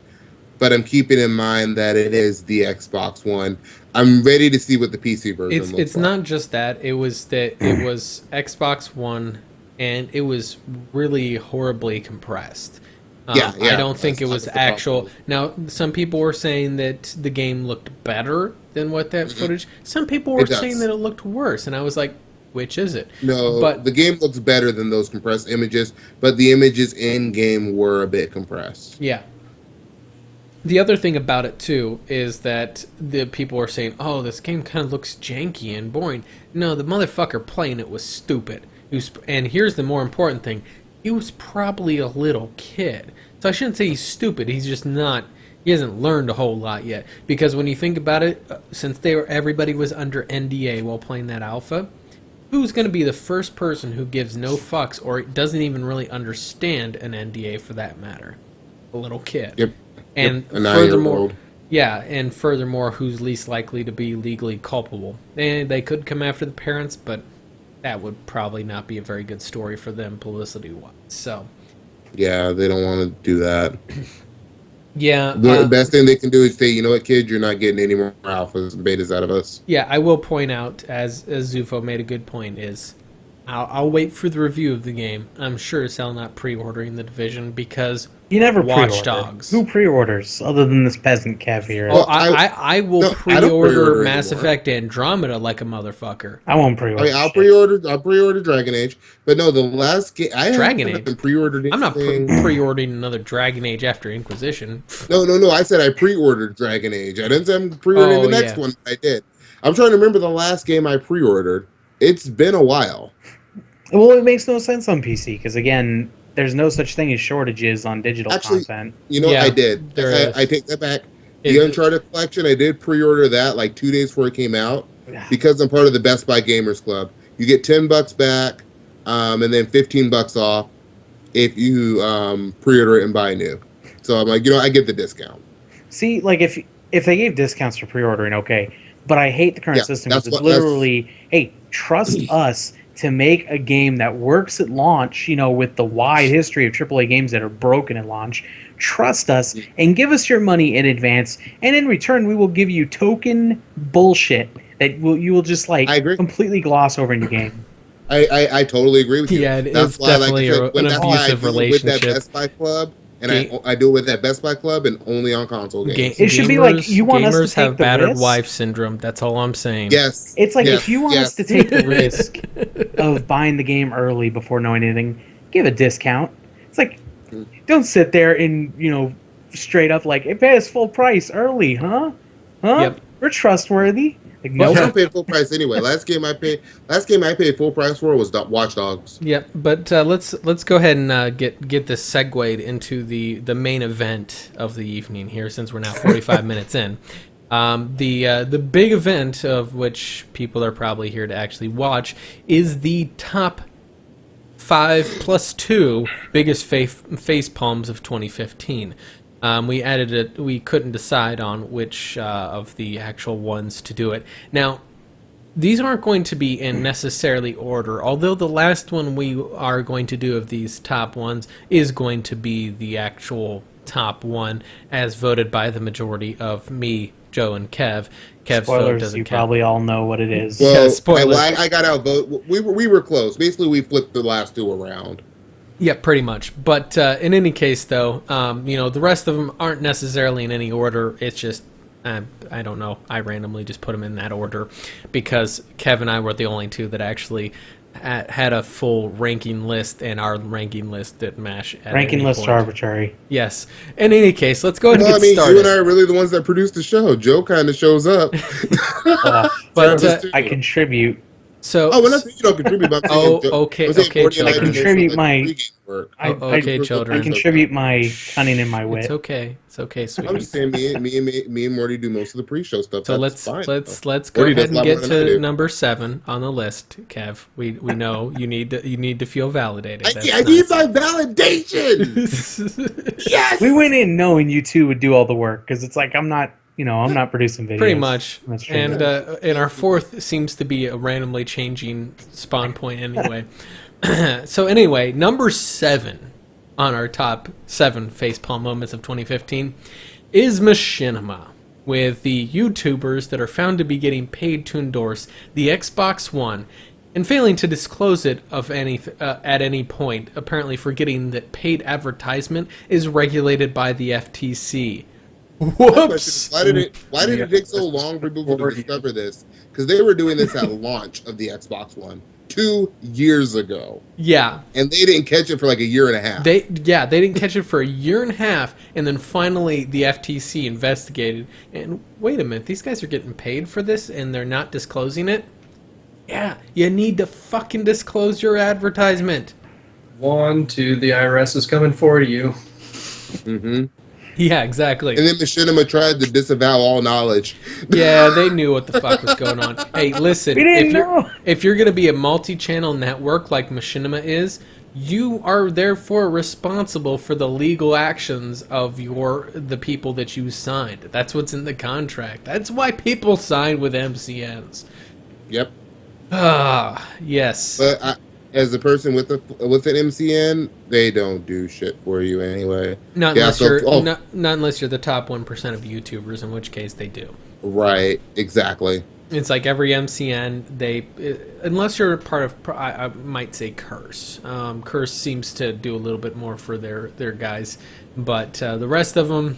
but I'm keeping in mind that it is the Xbox One. I'm ready to see what the PC version looks like. It's not just that. It was Xbox One, and it was really horribly compressed. I don't think it was actual. Now, some people were saying that the game looked better than what that footage. Some people were saying that it looked worse, and I was like, which is it? No, but the game looks better than those compressed images, but the images in game were a bit compressed. Yeah. The other thing about it too is that the people were saying, "Oh, this game kind of looks janky and boring." No, the motherfucker playing it was stupid. And here's the more important thing. He was probably a little kid. So I shouldn't say he's stupid. He's just not. He hasn't learned a whole lot yet. Because when you think about it, since everybody was under NDA while playing that alpha, who's going to be the first person who gives no fucks or doesn't even really understand an NDA for that matter? A little kid. Yep. And a 9-year-old. And furthermore, who's least likely to be legally culpable? And they could come after the parents, but that would probably not be a very good story for them publicity-wise. So, yeah, they don't want to do that. Yeah. The best thing they can do is say, "You know what, kid, you're not getting any more alphas and betas out of us." Yeah, I will point out, as Zufo made a good point, is I'll wait for the review of the game. I'm sure as hell not pre-ordering the Division because you never Watch Dogs. Who pre-orders other than this peasant Kev here? Well, I will pre-order Mass Effect Andromeda like a motherfucker. I won't pre-order. I'll pre-order Dragon Age, but no, the last game I haven't pre-ordered anything. I'm not pre-ordering another Dragon Age after Inquisition. No. I said I pre-ordered Dragon Age. I didn't say I'm pre-ordering the next one. I did. I'm trying to remember the last game I pre-ordered. It's been a while. Well, it makes no sense on PC because again, there's no such thing as shortages on digital content. You know, I did. I take that back. The Uncharted collection, I did pre-order that like 2 days before it came out because I'm part of the Best Buy Gamers Club. You get $10 back, and then $15 off if you pre-order it and buy new. So I'm like, I get the discount. See, like if they gave discounts for pre-ordering, okay, but I hate the current system because it's literally, hey, trust us to make a game that works at launch, with the wide history of AAA games that are broken at launch. Trust us and give us your money in advance, and in return, we will give you token bullshit that you will just completely gloss over in your game. I totally agree with you. Yeah, it's definitely an abusive relationship. With that Best Buy Club, and I do it with that Best Buy Club and only on console games. It should be like you want us to take have the battered risk. wife syndrome. That's all I'm saying. Yes. It's like if you want us to take the risk of buying the game early before knowing anything, give a discount. It's like don't sit there and straight up like it pays full price early, huh? Yep. We're trustworthy. Like, I nope. paid full price anyway. Last game I paid full price for was Watch Dogs. Yep, but let's go ahead and get this segued into the main event of the evening here, since we're now 45 minutes in. The big event, of which people are probably here to actually watch, is the top 5 plus 2 biggest face palms of 2015. We added it. We couldn't decide on which of the actual ones to do it. Now, these aren't going to be in necessarily order, although the last one we are going to do of these top ones is going to be the actual top one, as voted by the majority of me, Joe, and Kev. Kev's vote Spoilers, doesn't you count. probably all know what it is. Well, Yeah, spoiler. I got outvoted. We were close. Basically, we flipped the last 2 around. Yeah, pretty much. But in any case, though, the rest of them aren't necessarily in any order. It's just, I don't know. I randomly just put them in that order because Kev and I were the only 2 that actually had a full ranking list, and our ranking list didn't match. Ranking lists are arbitrary. Yes. In any case, let's go ahead and Well, get started. you and I are really the ones that produced the show. Joe kind of shows up. But I contribute. so. Oh, we're not saying you don't contribute. But I'm saying okay, I'm saying okay, Morty and children. I contribute make my- pre-game work. Okay, children. I contribute my cunning and my wit. It's okay. It's okay, sweetie. I'm just saying, me and Morty do most of the pre-show stuff. So That's fine. let's go Morty ahead does and a lot get more than I to do. number 7 on the list, Kev. We know you need to feel validated. I That's need nice. my validation. Yes. We went in knowing you 2 would do all the work because it's like I'm not producing videos. Pretty much. That's true. And our 4th seems to be a randomly changing spawn point anyway. So anyway, number 7 on our top 7 facepalm moments of 2015 is Machinima, with the YouTubers that are found to be getting paid to endorse the Xbox One and failing to disclose it at any point, apparently forgetting that paid advertisement is regulated by the FTC. Whoops! Why did it take so long for people to discover this? Because they were doing this at launch of the Xbox One 2 years ago. Yeah. And they didn't catch it for like a year and a half. They didn't catch it for a year and a half, and then finally the FTC investigated. And wait a minute, these guys are getting paid for this, and they're not disclosing it? Yeah, you need to fucking disclose your advertisement. 1, 2, the IRS is coming for you. Mm-hmm. Yeah, exactly. And then Machinima tried to disavow all knowledge. Yeah, they knew what the fuck was going on. Hey, listen, We didn't know. if you're going to be a multi-channel network like Machinima is, you are therefore responsible for the legal actions of the people that you signed. That's what's in the contract. That's why people sign with MCNs. Yep. Ah, yes. But as a person with an MCN, they don't do shit for you anyway. Not Yeah, unless so- you're oh. not unless you're the top 1% of YouTubers, in which case they do. Right. Exactly. It's like every MCN, unless you're a part of, I might say Curse. Curse seems to do a little bit more for their guys, but the rest of them,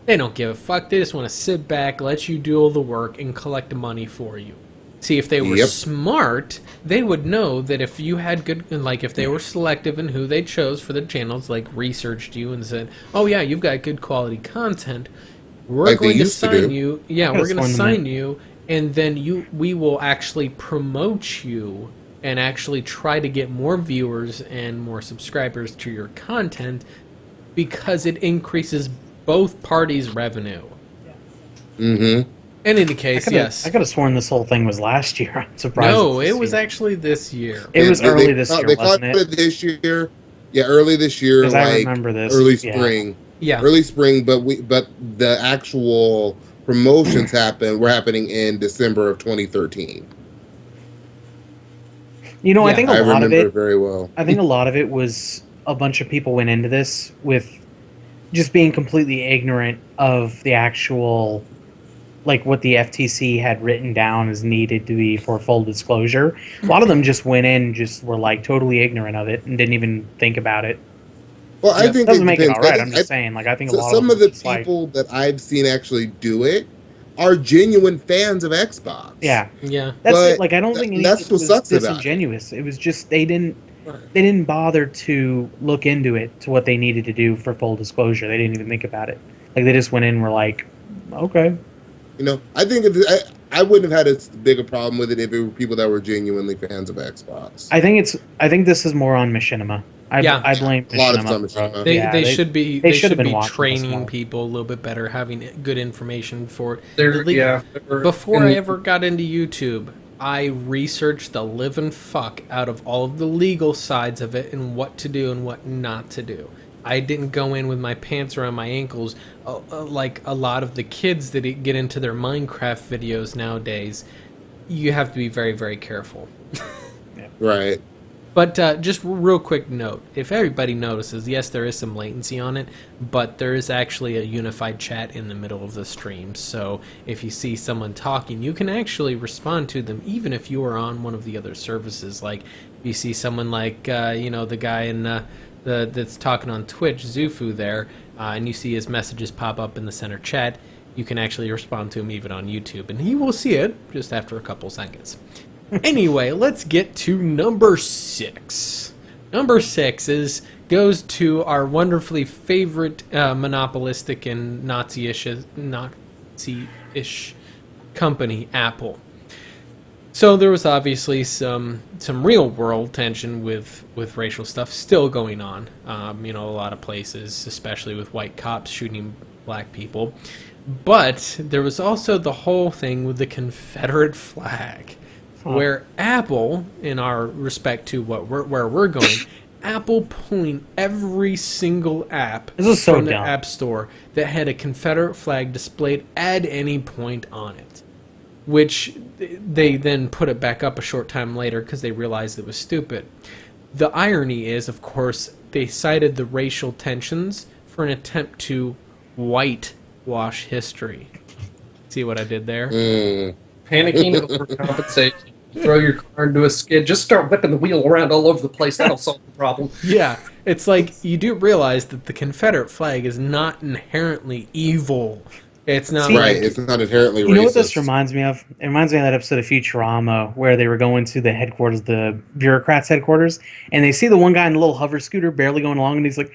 they don't give a fuck. They just want to sit back, let you do all the work, and collect the money for you. See, if they were Yep. smart, they would know that if you had good, like if they were selective in who they chose for the channels, like researched you and said, "Oh yeah, you've got good quality content. We're Like they going to used to sign do. you. Yeah, Gotta we're going to sworn them sign in. you, and then we will actually promote you and actually try to get more viewers and more subscribers to your content because it increases both parties' revenue." Mm-hmm. In any case, yes. I could have sworn this whole thing was last year. I'm surprised. No, it's it this was year. actually this year. It was early this They year, caught wasn't it? it this year. Yeah, early this year, 'Cause I like remember this, early yeah. spring. Yeah. Early spring, but the actual promotions were happening in December of 2013. You know, I Yeah, think I a lot remember of it very well. I think a lot of it was a bunch of people went into this with just being completely ignorant of the actual, like what the FTC had written down as needed to be for full disclosure. A lot of them just went in, just were like totally ignorant of it and didn't even think about it. Well, I Yeah. think Doesn't it make it depends. all right. I I'm think- just saying, like I think a so lot some of of the them just, like, people that I've seen actually do it are genuine fans of Xbox. yeah, Yeah. that's But it. Like I don't think any that's of it what was sucks about it. disingenuous. It was just they didn't bother to look into it to what they needed to do for full disclosure. They didn't even think about it. Like they just went in and were like, okay. You know, I think I wouldn't have had as big a problem with it if it were people that were genuinely fans of Xbox. I think this is more on Machinima. I blame a lot of Machinima. it's on Machinima. They should be they they should have should been be watching this training more. people a little bit better, having good information for it. They're Before I ever got into YouTube, I researched the living fuck out of all of the legal sides of it and what to do and what not to do. I didn't go in with my pants around my ankles like a lot of the kids that get into their Minecraft videos nowadays. You have to be very, very careful. Right. But just real quick note, if everybody notices, yes, there is some latency on it, but there is actually a unified chat in the middle of the stream. So if you see someone talking, you can actually respond to them, even if you are on one of the other services. Like, if you see someone like, the guy in that's talking on Twitch, Zufu there, and you see his messages pop up in the center chat, you can actually respond to him even on YouTube, and he will see it just after a couple seconds. Anyway, let's get to number 6. Number 6 goes to our wonderfully favorite monopolistic and Nazi-ish company, Apple. So there was obviously some real world tension with racial stuff still going on. A lot of places, especially with white cops shooting black people. But there was also the whole thing with the Confederate flag, where Apple, in our respect to where we're going, Apple pulling every single app from the App Store that had a Confederate flag displayed at any point on it, which they then put it back up a short time later because they realized it was stupid. The irony is, of course, they cited the racial tensions for an attempt to whitewash history. See what I did there? Panicking over compensation. Throw your car into a skid. Just start whipping the wheel around all over the place. That'll solve the problem. Yeah, it's like you do realize that the Confederate flag is not inherently evil. It's not It's not inherently racist. You know what this reminds me of? It reminds me of that episode of Futurama where they were going to the headquarters, the bureaucrats' headquarters, and they see the one guy in a little hover scooter barely going along, and he's like,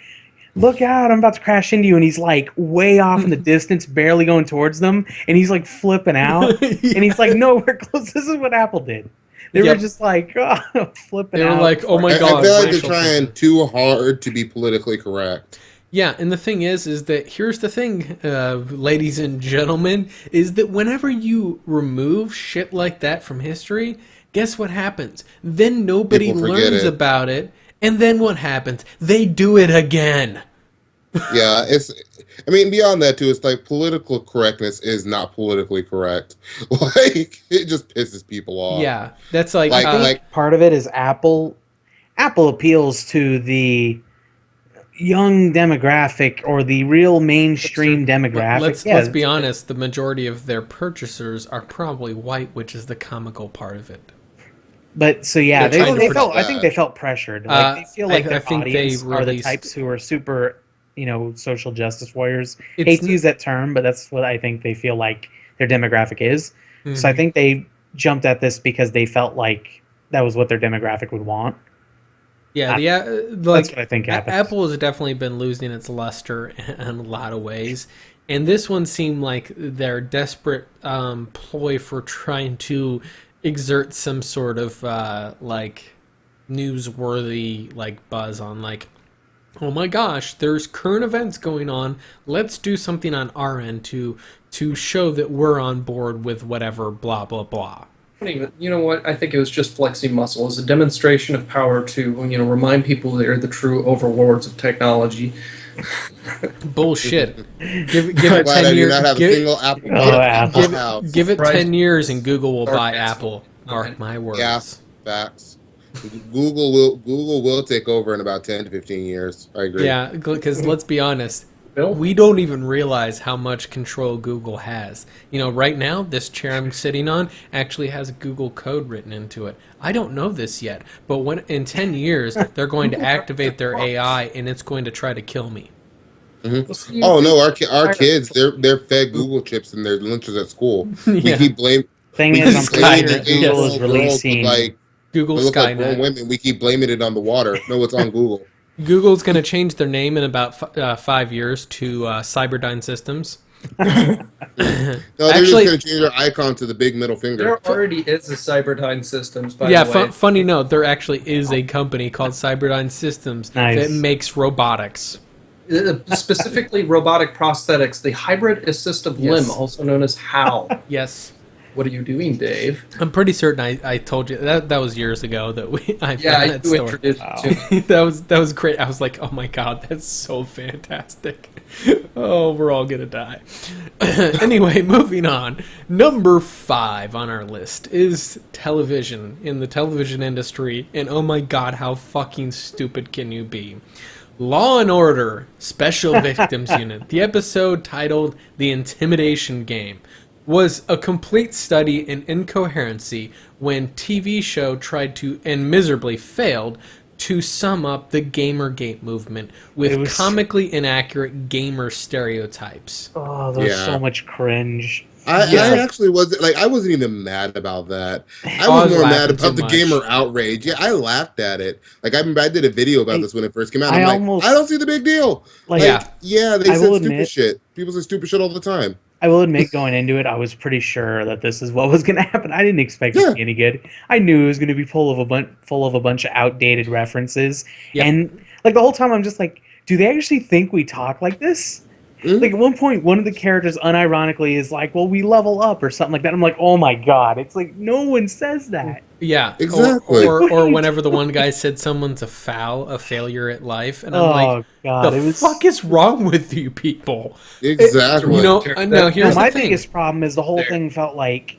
"Look out, I'm about to crash into you." And he's like way off in the distance, barely going towards them. And he's like flipping out. And he's like, "No, we're close." This is what Apple did. They were just like, flipping out. They were like, "Oh my God." I feel like they're trying too hard to be politically correct. Yeah, and the thing is that here's the thing, ladies and gentlemen, is that whenever you remove shit like that from history, guess what happens? Then nobody learns about it. And then what happens? They do it again. Yeah, beyond that too, it's like political correctness is not politically correct. Like, it just pisses people off. Yeah, that's like part of it is Apple appeals to the young demographic or the real mainstream demographic. Let's be honest, the majority of their purchasers are probably white, which is the comical part of it. But so yeah, I think they felt pressured. Like they feel like their audience are the types who are super, social justice warriors. Hate to use that term, but that's what I think they feel like their demographic is. Mm-hmm. So I think they jumped at this because they felt like that was what their demographic would want. Yeah, that's what I think happened. Apple has definitely been losing its luster in a lot of ways, and this one seemed like their desperate ploy for trying to exert some sort of newsworthy buzz on oh my gosh, there's current events going on. Let's do something on our end to show that we're on board with whatever blah blah blah. You know what? I think it was just flexing muscle as a demonstration of power to remind people they're the true overlords of technology. Bullshit. Give it 10 years. Give it 10 years and Google will buy Apple. Mark my words. Yeah, facts. Google will take over in about 10 to 15 years. I agree. Yeah, because let's be honest, we don't even realize how much control Google has. Right now, this chair I'm sitting on actually has Google code written into it. I don't know this yet, but when in 10 years, they're going to activate their AI and it's going to try to kill me. Mm-hmm. Oh no, our kids, they're fed Google chips in their lunches at school. We keep blaming. Thing is, I'm pretty sure Google is releasing Google Skynet. Women, we keep blaming it on the water. No, it's on Google. Google's going to change their name in about 5 years to Cyberdyne Systems. No, they're Actually- just going to change their icon to the big middle finger. There already is a Cyberdyne Systems, by Yeah, the way. funny note, there actually is a company called Cyberdyne Systems Nice. that makes robotics. Specifically robotic prosthetics, the hybrid assistive limb, Yes. also known as HAL. Yes. What are you doing, Dave? I'm pretty certain I told you that was years ago that I Yeah, found that you story. introduced Wow. it to me. that was great. I was like, oh my god, that's so fantastic. Oh, we're all gonna die. Anyway, moving on. Number 5 on our list is television in the television industry, and oh my god, how fucking stupid can you be? Law and Order Special Victims Unit. The episode titled "The Intimidation Game" was a complete study in incoherency when TV show tried to, and miserably failed, to sum up the Gamergate movement with It was- comically inaccurate gamer stereotypes. Oh, there's Yeah. so much cringe. I Yeah. actually wasn't like I wasn't even mad about that. I I was was more mad laughing about too the much. gamer outrage. Yeah, I laughed at it. Like I remember I did a video about I- this when it first came out. I I'm like, almost- I don't see the big deal. Like, Yeah. Yeah, they I said will stupid admit- shit. People say stupid shit all the time. I will admit, going into it, I was pretty sure that this is what was going to happen. I didn't expect it Yeah. to be any good. I knew it was going to be full of a bunch of outdated references, Yep. and like the whole time, I'm just like, do they actually think we talk like this? Mhm. Like at one point, one of the characters unironically is like, "Well, we level up" or something like that. I'm like, "Oh my god!" It's like no one says that. Yeah, Exactly. Or whenever the one guy said someone's a failure at life, and I'm Oh like, god, the it was. fuck is wrong with you people? Exactly. You know, no. Here's my the thing. biggest problem is the whole There. thing felt like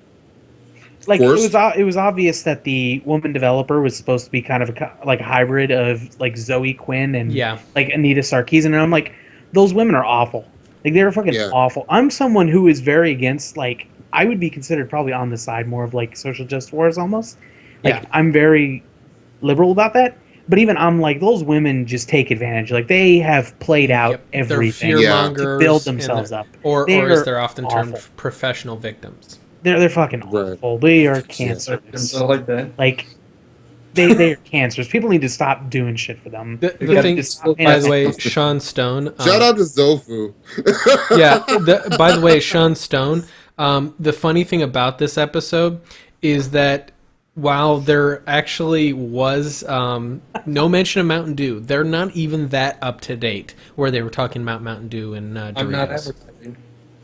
it Forced? was obvious that the woman developer was supposed to be kind of like a hybrid of like Zoe Quinn and Yeah. like Anita Sarkeesian, and I'm like, those women are awful. Like they're fucking Yeah. awful. I'm someone who is very against, like, I would be considered probably on the side more of like social justice wars almost. Like Yeah. I'm very liberal about that. But even I'm like, those women just take advantage. Like they have played out Yep, they're everything fear Yeah. mongers to build and themselves they're- up. or They're as they're often termed, awful. professional victims. They're fucking Right. awful. They are cancerous. I like that. Like they are cancers. People need to stop doing shit for them. The They gotta thing, just stop by the it. way, Sean Stone. Shout out to Zofu. Yeah. By the way, Sean Stone. The funny thing about this episode is that while there actually was no mention of Mountain Dew, they're not even that up to date. Where they were talking about Mountain Dew and Doritos. I'm not advertising.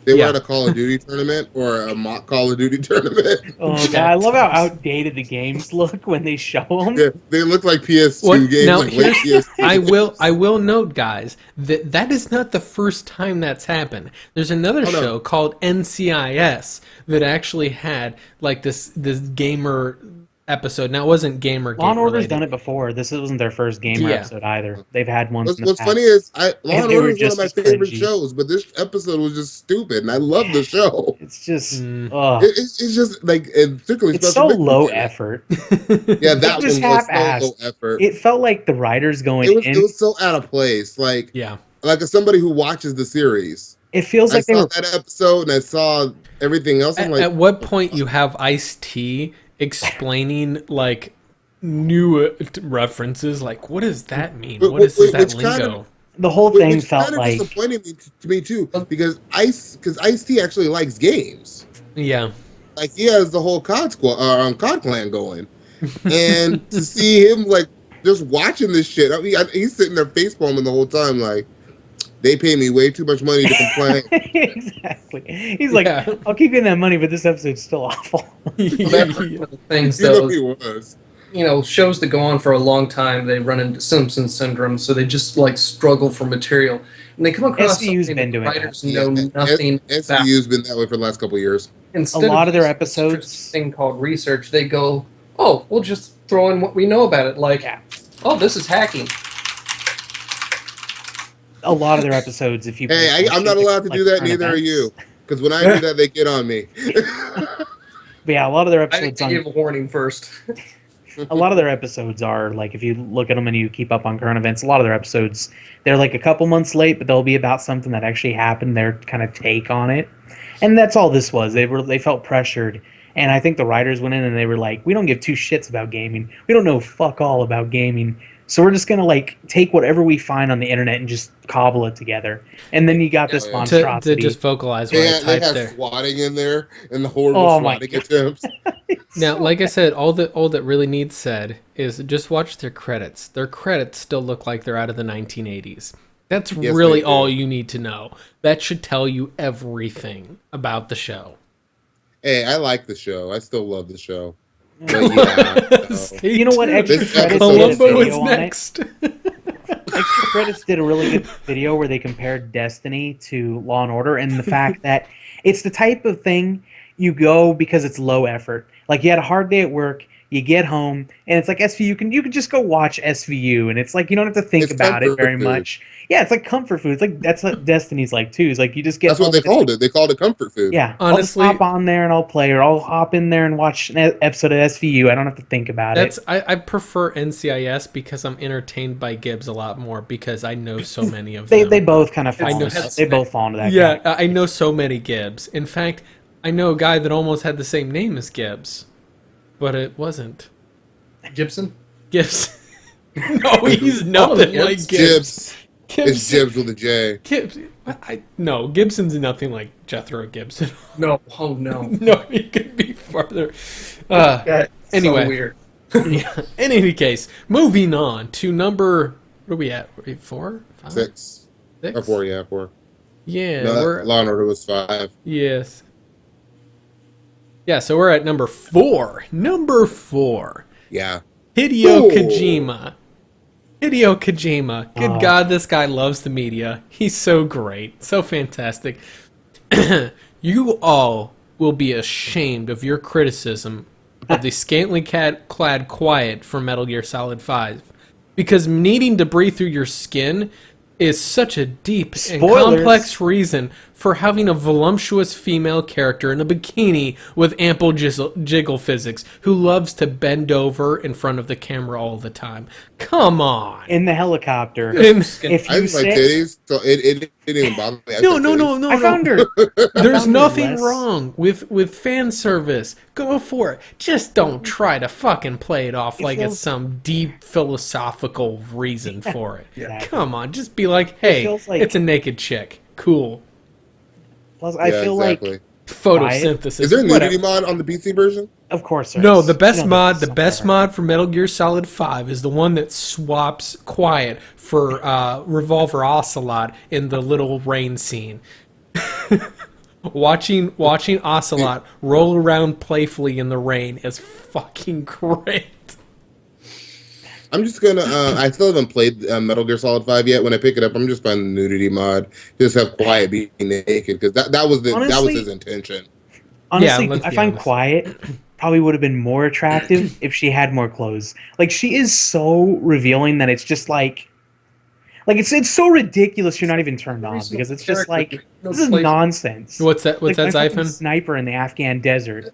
They Yeah. were at a Call of Duty tournament or a mock Call of Duty tournament. Oh god, I love how outdated the games look when they show them. Yeah, they look like PS2 What- games, now, like late here's- PS2. I will note, guys, that is not the first time that's happened. There's another Oh, no. show called NCIS that actually had like this gamer episode. Now it wasn't gamer. Law and Order's related. done it before. This wasn't their first gamer Yeah. episode either. They've had one. What's funny is Law and they were Order is one of just my as favorite cringy. shows, but this episode was just stupid, and I love the show. It's just, Mm. ugh. It's just like, and particularly It's so Special Victims low Unit. effort. Yeah, that It's just one was half-assed. so low effort. It felt like the writers going It in. was so out of place. Like Yeah. as somebody who watches the series, It feels I like they saw were. that episode and I saw everything else. I'm like, At what point you have Ice-T explaining like new references? Like, what does that mean? But- What is which that kind lingo? of- The whole which thing felt kind of like. disappointed to me too, because Ice-T actually likes games. Yeah. Like he has the whole COD clan going, and to see him like just watching this shit, I mean, he's sitting there facepalming the whole time, like they pay me way too much money to complain. Exactly. He's like, Yeah. I'll keep getting that money, but this episode's still awful. That's one of the things, You know though, he was. shows that go on for a long time, they run into Simpson syndrome, so they just like struggle for material, and they come across SVU's something been that the doing writers Yeah, know nothing about. SVU's been that way for the last couple of years. Instead A lot of their using this episodes- interesting thing called research, they go, "Oh, we'll just throw in what we know about it." Like, Yeah. "Oh, this is hacking." A lot of their episodes, if you. Hey, I'm not allowed to do that. Neither are you. Because when I do that, they get on me. But yeah, a lot of their I think episodes they on gave a warning first. a lot of their episodes are like, if you look at them and you keep up on current events, a lot of their episodes, they're like a couple months late, but they'll be about something that actually happened, their kind of take on it. And that's all this was. They felt pressured, and I think the writers went in and they were like, we don't give two shits about gaming, we don't know fuck all about gaming, So we're just gonna like take whatever we find on the internet and just cobble it together. And then you got this yeah. To monstrosity. just vocalize what I They typed had there. swatting in there and the horrible Oh my swatting God. attempts. Now, like I said, all that really needs said is just watch their credits. Their credits still look like they're out of the 1980s. That's Yes, really they do. all you need to know. That should tell you everything about the show. Hey, I like the show. I still love the show. But yeah, no. Stay You know what? tuned. Extra This credits episode did a is Columbo is video on it. next. Extra Credits did a really good video where they compared Destiny to Law and Order, and the fact that it's the type of thing you go because it's low effort. Like you had a hard day at work, you get home, and it's like SVU. You can just go watch SVU, and it's like you don't have to think It's about it comfort very food. much. Yeah, it's like comfort food. It's like that's what Destiny's like too. It's like you just get That's what home they and it's called it. They called it comfort food. yeah, Honestly- I'll just hop on there and I'll play, or I'll hop in there and watch an episode of SVU. I don't have to think about it. I prefer NCIS because I'm entertained by Gibbs a lot more because I know so many of They them. they both kind of I fall. know Into, s- they both fall into that. Yeah, category. I know so many Gibbs. In fact, I know a guy that almost had the same name as Gibbs, but it wasn't Gibson. Gibbs. No, he's nothing Gibbs. like Gibbs. Jibs. It's Jibs with a J. Gibbs. No, Gibson's nothing like Jethro Gibson. No, oh no. No, he could be farther. That's Anyway. so weird. Yeah. In any case, moving on to number. What are we at? 4? 5? 6. 6? Or 4, yeah, 4. Yeah, No, we're Law and Order was 5. yes. Yeah, so we're at number 4. Number 4. Yeah. Hideo Ooh. Kojima. Hideo Kojima. Good Oh. God, this guy loves the media. He's so great. So fantastic. You all will be ashamed of your criticism of the scantily clad quiet from Metal Gear Solid 5. Because needing to breathe through your skin is such a deep and Spoilers. complex reason for having a voluptuous female character in a bikini with ample jiggle physics who loves to bend over in front of the camera all the time. Come on. In the helicopter. And- If I you just like say titties, so it didn't even bother me. I no, like no, titties. no, no, I no. found her. There's found her nothing less- wrong with fan service. Go for it. Just don't try to fucking play it off like it's feels- some deep philosophical reason for it. Exactly. Come on, just be like, hey, feels like- it's a naked chick. Cool. Plus, I Yeah, feel exactly. like, Photosynthesis. Is there a nudity whatever. mod on the PC version? of course, there No, is. the best You know, mod, there's the best somewhere. mod for Metal Gear Solid 5 is the one that swaps Quiet for Revolver Ocelot in the little rain scene. watching Ocelot roll around playfully in the rain is fucking great. I'm just gonna. I still haven't played Metal Gear Solid 5 yet. When I pick it up, I'm just playing the nudity mod. Just have Quiet being naked because that was Honestly- his intention. Honestly, let's I be find honest. Quiet probably would have been more attractive if she had more clothes. Like she is so revealing that it's just like it's so ridiculous you're not even turned on because it's just like this is nonsense. What's that? What's Like, that, my fucking Xaiphen? sniper in the Afghan desert.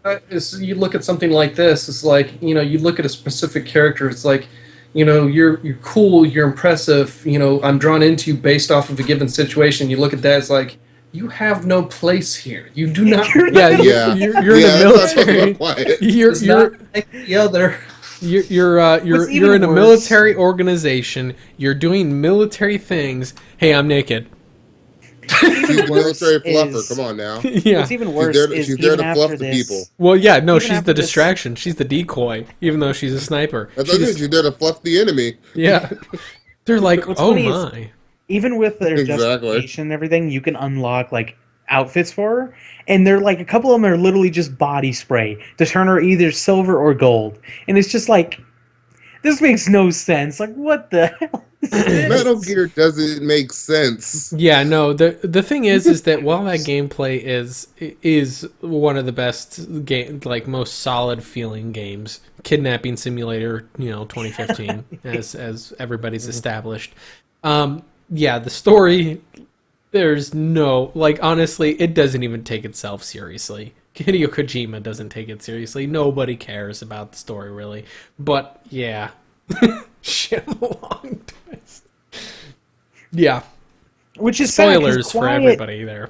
You look at something like this. It's like you look at a specific character. It's like you're cool. You're impressive. I'm drawn into you based off of a given situation. You look at that. It's like you have no place here. You do not. Yeah, Yeah. you're in Yeah, the that's not military. Quiet. You're Does not like the other. you're even in a worse- military organization. You're doing military things. Hey, I'm naked. She's the worse military fluffer. is- Come on now. Yeah. What's even worse there- is she's there even to fluff after the this, people. Well, yeah, no, Even she's after the this- distraction. She's the decoy, even though she's a sniper. That's She what I just- said, she's there to fluff the enemy. yeah. They're like, What's oh funny is- my. even with their Exactly. justification and everything, you can unlock like outfits for her, and they're like a couple of them are literally just body spray to turn her either silver or gold, and it's just like this makes no sense. Like what the hell? Is this? Metal Gear doesn't make sense. Yeah, no. The thing is that while that gameplay is one of the best game, like most solid feeling games, Kidnapping Simulator, 2015, as everybody's established. Yeah, the story. There's no, honestly, it doesn't even take itself seriously. Hideo Kojima doesn't take it seriously. Nobody cares about the story, really. But, yeah. Shyamalan twist. Yeah. Which is sad 'cause Spoilers for Quiet- everybody there.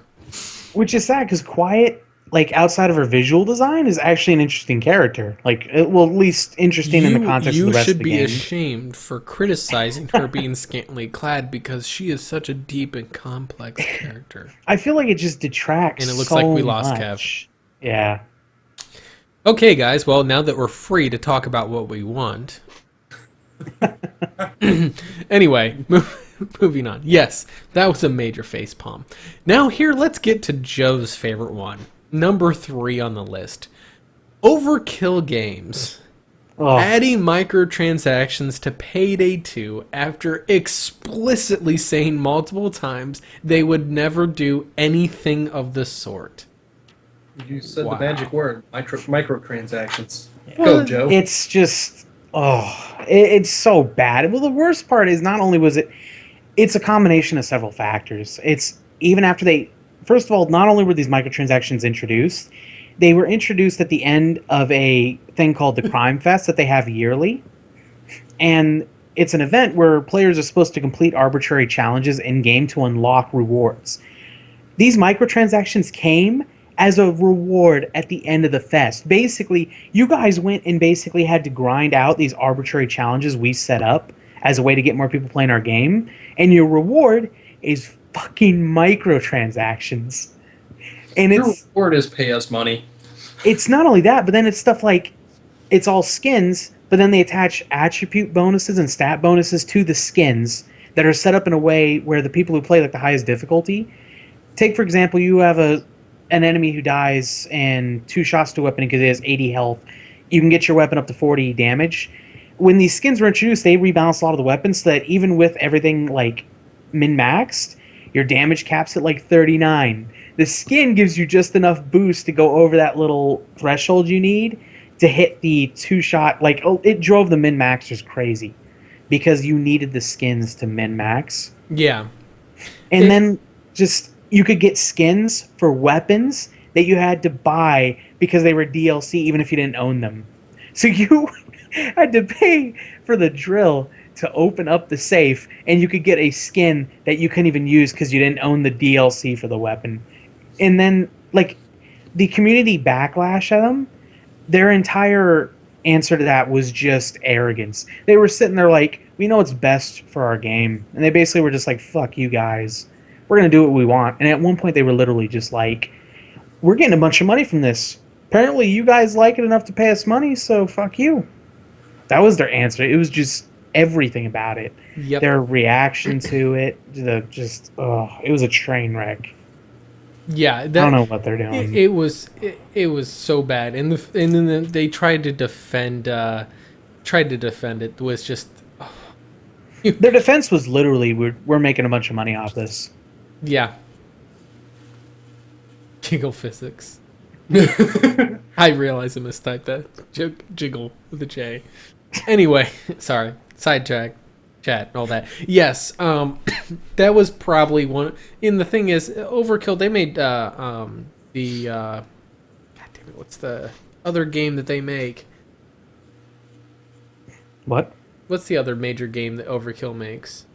Which is sad because Quiet like outside of her visual design, is actually an interesting character. Like, well, at least interesting in the context of the rest of should the be game. ashamed for criticizing her being scantily clad because she is such a deep and complex character. I feel like it just detracts. And it looks so like we lost much. Kev. Yeah. Okay, guys. Well, now that we're free to talk about what we want. Anyway, moving on. Yes, that was a major facepalm. Now here, let's get to Joe's favorite one. Number 3 on the list. Overkill games. Oh, Adding microtransactions to Payday 2 after explicitly saying multiple times they would never do anything of the sort. You said Wow. the magic word, microtransactions. well, Go, Joe. It's just, it's so bad. Well, the worst part is not only was it's a combination of several factors. It's even after first of all, not only were these microtransactions introduced, they were introduced at the end of a thing called the Crime Fest that they have yearly. And it's an event where players are supposed to complete arbitrary challenges in-game to unlock rewards. These microtransactions came as a reward at the end of the fest. Basically, you guys went and basically had to grind out these arbitrary challenges we set up as a way to get more people playing our game, and your reward is fucking microtransactions. And Your reward is pay us money. it's not only that, but then it's stuff like it's all skins, but then they attach attribute bonuses and stat bonuses to the skins that are set up in a way where the people who play like the highest difficulty, take for example, you have an enemy who dies and 2 shots to a weapon because it has 80 health. You can get your weapon up to 40 damage. When these skins were introduced, they rebalanced a lot of the weapons so that even with everything like min-maxed, your damage caps at like 39. The skin gives you just enough boost to go over that little threshold you need to hit the 2-shot. Like, it drove the min-maxers crazy because you needed the skins to min-max. Yeah. And then just you could get skins for weapons that you had to buy because they were DLC even if you didn't own them. So you had to pay for the drill to open up the safe, and you could get a skin that you couldn't even use because you didn't own the DLC for the weapon. And then, like, the community backlash at them, their entire answer to that was just arrogance. They were sitting there like, we know what's best for our game. And they basically were just like, fuck you guys. We're going to do what we want. And at one point they were literally just like, we're getting a bunch of money from this. Apparently you guys like it enough to pay us money, so fuck you. That was their answer. It was just everything about it. Yep. Their reaction to it, it was a train wreck. Yeah, I don't know what they're doing. It was so bad, and then they tried to defend it was just Their defense was literally, we're making a bunch of money off this. yeah. Jiggle physics. I realize I mistyped that. Jiggle with a J. Anyway, sorry. Sidetrack. Chat, all that. Yes, that was probably one. And the thing is, Overkill, they made God damn it, what's the other game that they make? What? What's the other major game that Overkill makes?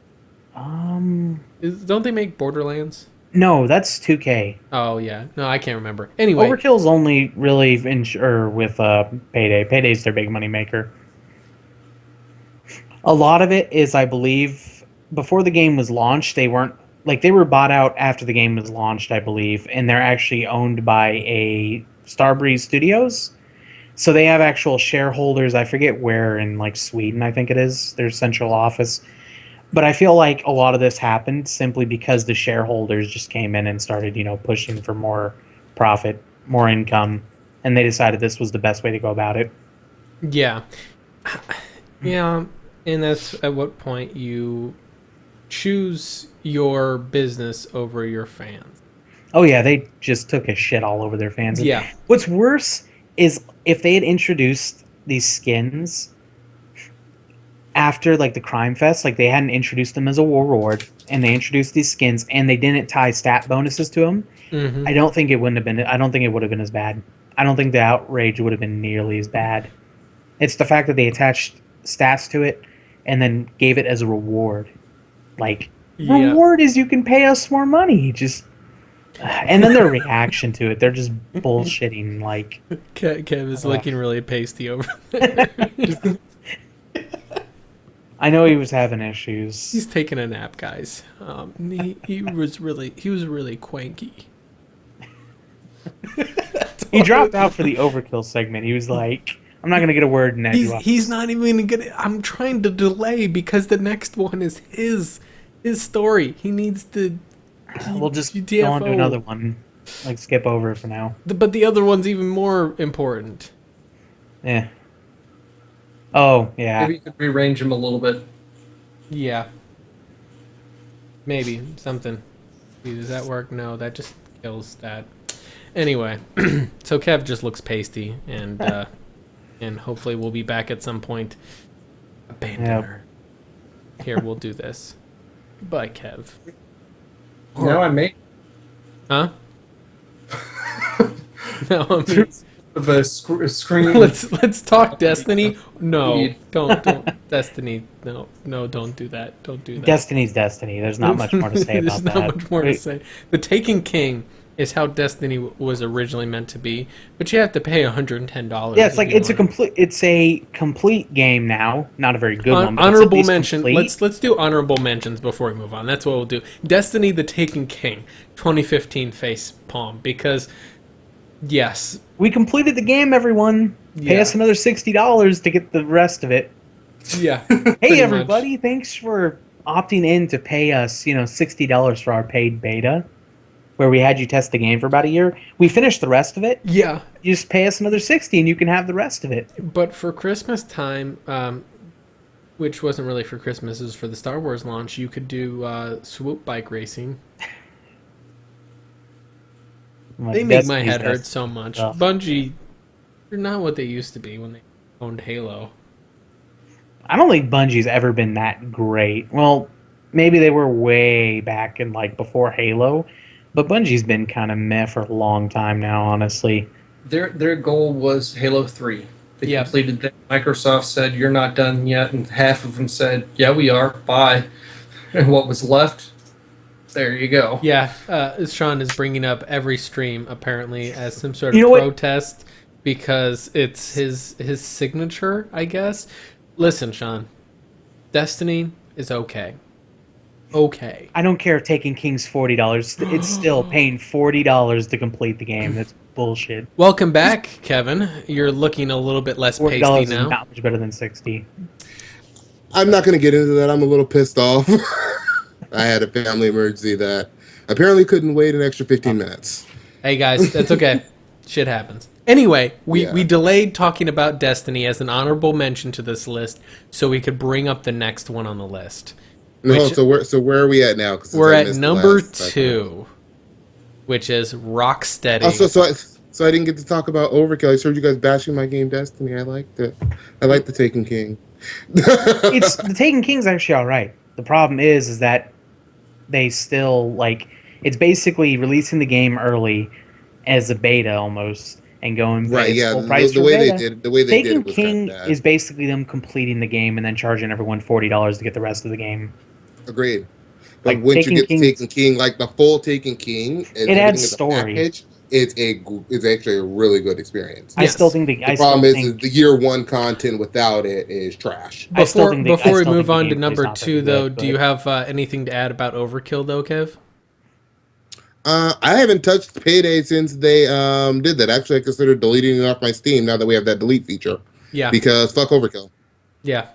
Um, Don't they make Borderlands? No, that's 2K. Oh yeah, no, I can't remember. Anyway, Overkill's only really with Payday. Payday's their big money maker. A lot of it is, I believe, before the game was launched, they weren't like they were bought out after the game was launched, I believe, and they're actually owned by a Starbreeze Studios. So they have actual shareholders. I forget where in like Sweden, I think it is their central office. But I feel like a lot of this happened simply because the shareholders just came in and started, pushing for more profit, more income, and they decided this was the best way to go about it. yeah, yeah, and that's at what point you choose your business over your fans. Oh yeah, they just took a shit all over their fans. Yeah. What's worse is if they had introduced these skins after like the Crime Fest, like they hadn't introduced them as a reward, and they introduced these skins, and they didn't tie stat bonuses to them. Mm-hmm. I don't think it would have been as bad. I don't think the outrage would have been nearly as bad. It's the fact that they attached stats to it and then gave it as a reward. Like, Yeah. reward is you can pay us more money. Just And then their reaction to it, they're just bullshitting. Like, Kev is looking really pasty over there. I know he was having issues. He's taking a nap, guys. He was really cwanky. He dropped out for the overkill segment. He was like, "I'm not gonna get a word in edgewise." He's not even gonna. I'm trying to delay because the next one is his story. He needs to. We'll just GTFO. go on to another one. Like, skip over it for now. But the other one's even more important. Yeah. Oh, yeah. Maybe you could rearrange them a little bit. Yeah. Maybe something. Does that work? No, that just kills that. Anyway, so Kev just looks pasty, and and hopefully we'll be back at some point. Abandon her. Here, we'll do this. Goodbye, Kev. Now I may Huh? No, I mean, have a screen. let's talk Destiny. No, don't Destiny. No, don't do that. Don't do that. Destiny's Destiny. There's not much more to say about that. There's not much more to say. The Taken King is how Destiny was originally meant to be, but you have to pay $110. Yeah, it's like it's a complete game now. Not a very good one. But Honorable it's at mention. complete. Let's do honorable mentions before we move on. That's what we'll do. Destiny: The Taken King, 2015 Facepalm, because yes, We completed the game, everyone. Pay Yeah. us another $60 to get the rest of it. yeah. Hey, pretty everybody! Thanks for opting in to pay us, $60 for our paid beta, where we had you test the game for about a year. We finished the rest of it. Yeah, You just pay us another $60, and you can have the rest of it. but for Christmas time, which wasn't really for Christmas, it was for the Star Wars launch. You could do swoop bike racing. Like, They make my Destiny's head hurt Destiny. so much. Ugh. Bungie, they're not what they used to be when they owned Halo. I don't think Bungie's ever been that great. Well, maybe they were way back in before Halo, but Bungie's been kind of meh for a long time now, honestly. Their goal was Halo 3. They Yep. completed that. Microsoft said, "You're not done yet," and half of them said, "Yeah, we are. Bye." And what was left, there you go. Yeah, Sean is bringing up every stream apparently as some sort of You know what? protest because it's his signature, I guess. Listen, Sean, Destiny is okay. Okay. I don't care if Taking King's $40. It's still paying $40 to complete the game. That's bullshit. Welcome back, Kevin. You're looking a little bit less pasty $40 is now. not much better than 60. I'm not going to get into that. I'm a little pissed off. I had a family emergency that apparently couldn't wait an extra 15 minutes. Hey guys, that's okay. Shit happens. Anyway, we delayed talking about Destiny as an honorable mention to this list so we could bring up the next one on the list. No, so where are we at now? 'Cause We're I at missed the number last segment. 2, which is Rocksteady. Oh, so I didn't get to talk about Overkill. I just heard you guys bashing my game Destiny. I liked it. I like the Taken King. It's the Taken King's actually all right. The problem is that they still it's basically releasing the game early as a beta almost and going Right, its yeah. full price The for way beta. they did it Taken was King kind of bad. is basically them completing the game and then charging everyone $40 to get the rest of the game. Agreed. But Like, once Taken you get King- Taken King, like the full Taken King, and It adds everything as a story. package, it's actually a really good experience. I Yes. still think The problem is the year one content without it is trash. I still think Before we still move think the on to gameplay's number not 2, very though, good, do you but- have anything to add about Overkill, though, Kev? I haven't touched Payday since they did that. Actually, I considered deleting it off my Steam now that we have that delete feature. Yeah. Because fuck Overkill. Yeah.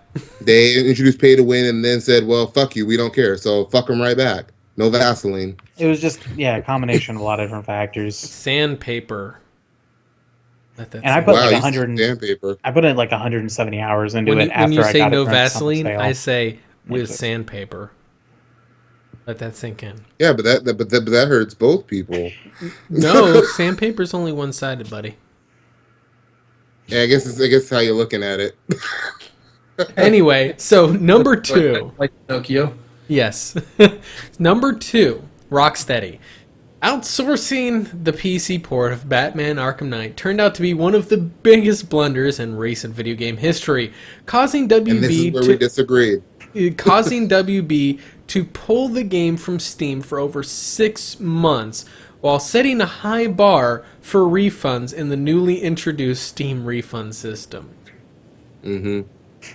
They introduced Pay to Win and then said, well, fuck you, we don't care. So fuck them right back. No Vaseline. It was just a combination of a lot of different factors. Sandpaper. Let that And I sink put in. like you 100 said sandpaper. I put in like 170 hours into when it you, after when you I say got no it from Vaseline, sale. I say with Interesting. sandpaper. Let that sink in. Yeah, but that hurts both people. No, sandpaper's only one-sided, buddy. Yeah, I guess how you're looking at it. Anyway, so number 2. Like Pinocchio. Yes. Number 2, Rocksteady. Outsourcing the PC port of Batman Arkham Knight turned out to be one of the biggest blunders in recent video game history, causing And this is WB where we disagreed. causing WB to pull the game from Steam for over 6 months while setting a high bar for refunds in the newly introduced Steam refund system. Mm-hmm.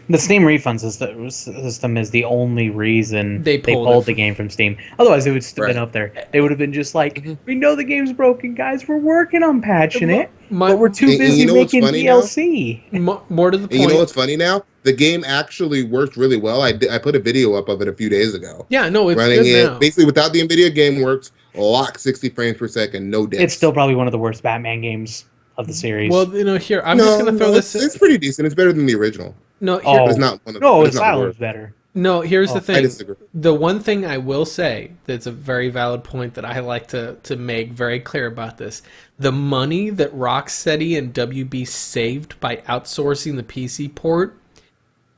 The Steam refund system is the only reason They they pulled pulled it the game from Steam. Otherwise, it would have been Right. up there. They would have been just like, Mhm. we know the game's broken, guys. We're working on patching it, but we're too And busy you know what's making funny now? DLC. More to the And you know point. what's funny now? The game actually worked really well. I put a video up of it a few days ago. Yeah, no, it's Running good it now. basically without the NVIDIA game works, lock 60 frames per second, no dips. It's still probably one of the worst Batman games of the series. Well, here, I'm just going to throw this... It's pretty decent. It's better than the original. No, oh, But it's not one of no, but it's not the Asylum's worst. better. No, here's the I thing. disagree. The one thing I will say that's a very valid point that I like to make very clear about this. The money that Rocksteady and WB saved by outsourcing the PC port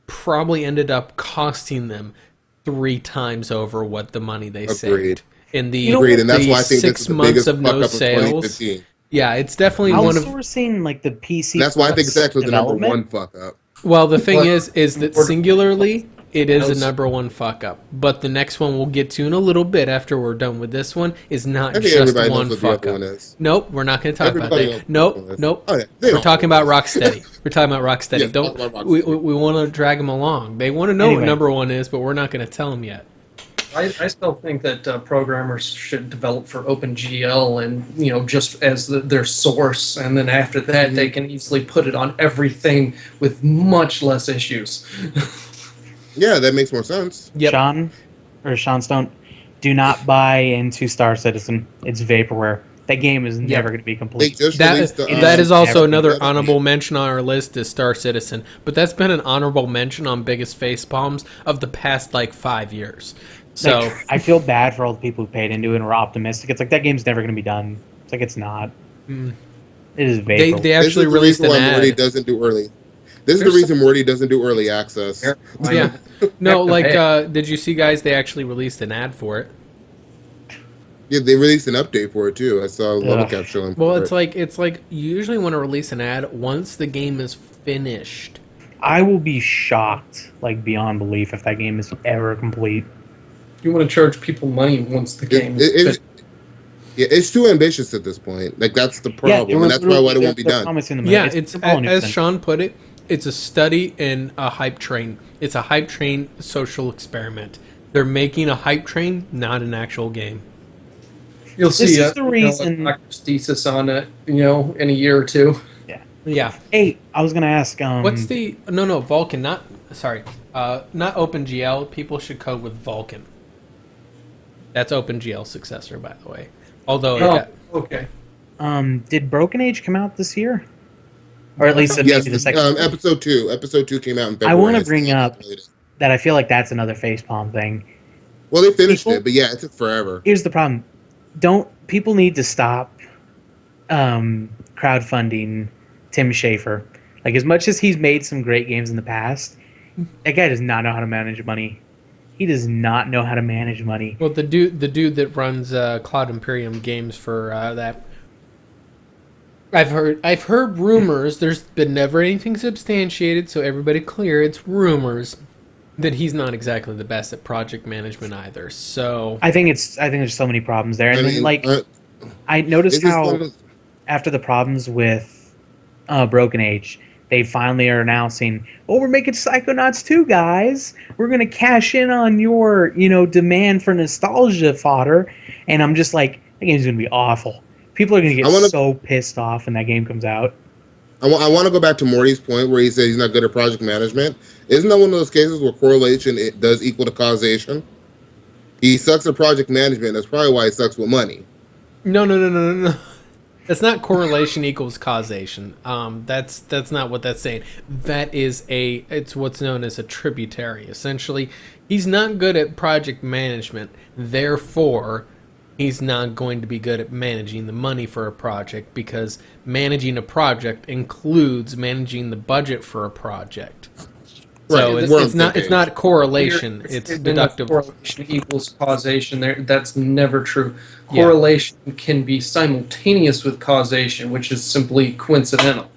probably ended up costing them 3 times over what the money they saved. Agreed. In the, Agreed, and that's the why I think this 6 is the months biggest of fuck no up of sales. 2015. Yeah, it's definitely one of... Outsourcing like the PC. That's why I think it's actually the number development? one fuck up. Well, the thing But- is that Or- singularly, it is a Those- number one fuck up. But the next one we'll get to in a little bit after we're done with this one is not I think just everybody one knows what the fuck other up. one is. Nope, we're not going to talk Everybody knows about what that. the other one is. Nope. Oh, yeah, they We're don't talking know about what it is. Rocksteady. We're talking about Rocksteady. Yes, Don't talk about we Rocksteady. want to drag them along? They want to know Anyway. what number one is, but we're not going to tell them yet. I still think that programmers should develop for OpenGL and just as their source, and then after that they can easily put it on everything with much less issues. Yeah, that makes more sense. Yep. Sean Stone, do not buy into Star Citizen. It's vaporware. That game is never going to be They complete. just That released the, that is also never another another- honorable mention on our list is Star Citizen, but that's been an honorable mention on biggest facepalms of the past 5 years. So Like, I feel bad for all the people who paid into it and were optimistic. It's like that game's never going to be done. It's like it's not. Mm. It is they vapor. they This actually is the released reason an why Morty ad. doesn't do early. This is the There's reason Morty doesn't do early access. Yeah. No, Hey. did you see, guys? They actually released an ad for it. Yeah, they released an update for it too. I saw Level Ugh. Cap showing. Well, for it's like you usually want to release an ad once the game is finished. I will be shocked, beyond belief, if that game is ever complete. You want to charge people money once the game is finished. It's too ambitious at this point. That's the problem, they and were that's why it literally- won't be they're done. promising them Yeah, that. it's all new as thing. Sean put it. It's a study in a hype train. It's a hype train social experiment. They're making a hype train, not an actual game. You'll This see is the reason- a doctor's thesis on it, in a year or two. Yeah. Hey, I was gonna ask. What's the no Vulkan? Not OpenGL. People should code with Vulkan. That's OpenGL's successor, by the way. Although it Oh, got, okay. Did Broken Age come out this year, or at least Yes, maybe the second? episode 2. Episode 2 came out in February. I want to It's bring still up not completed. that I feel like that's another facepalm thing. Well, they finished people- it, but yeah, it took forever. Here's the problem: people need to stop crowdfunding Tim Schafer. As much as he's made some great games in the past, that guy does not know how to manage money. He does not know how to manage money. well, the dude that runs Cloud Imperium Games for that. I've heard rumors. There's been never anything substantiated, so everybody clear. It's rumors that he's not exactly the best at project management either. So I think there's so many problems there, and then I noticed it's just how one of- after the problems with Broken Age, they finally are announcing, "Oh, we're making Psychonauts 2, guys. We're gonna cash in on your, demand for nostalgia fodder." And I'm just like, that game's gonna be awful. People are gonna get so pissed off when that game comes out. I want to go back to Morty's point where he said he's not good at project management. Isn't that one of those cases where correlation it does equal to causation? He sucks at project management. That's probably why he sucks with money. No. That's not correlation equals causation. That's not what that's saying. It's what's known as a tributary. Essentially, he's not good at project management. Therefore, he's not going to be good at managing the money for a project, because managing a project includes managing the budget for a project. So Right, it's not correlation. It's deductive. Correlation equals causation. That's never true. Yeah. Correlation can be simultaneous with causation, which is simply coincidental.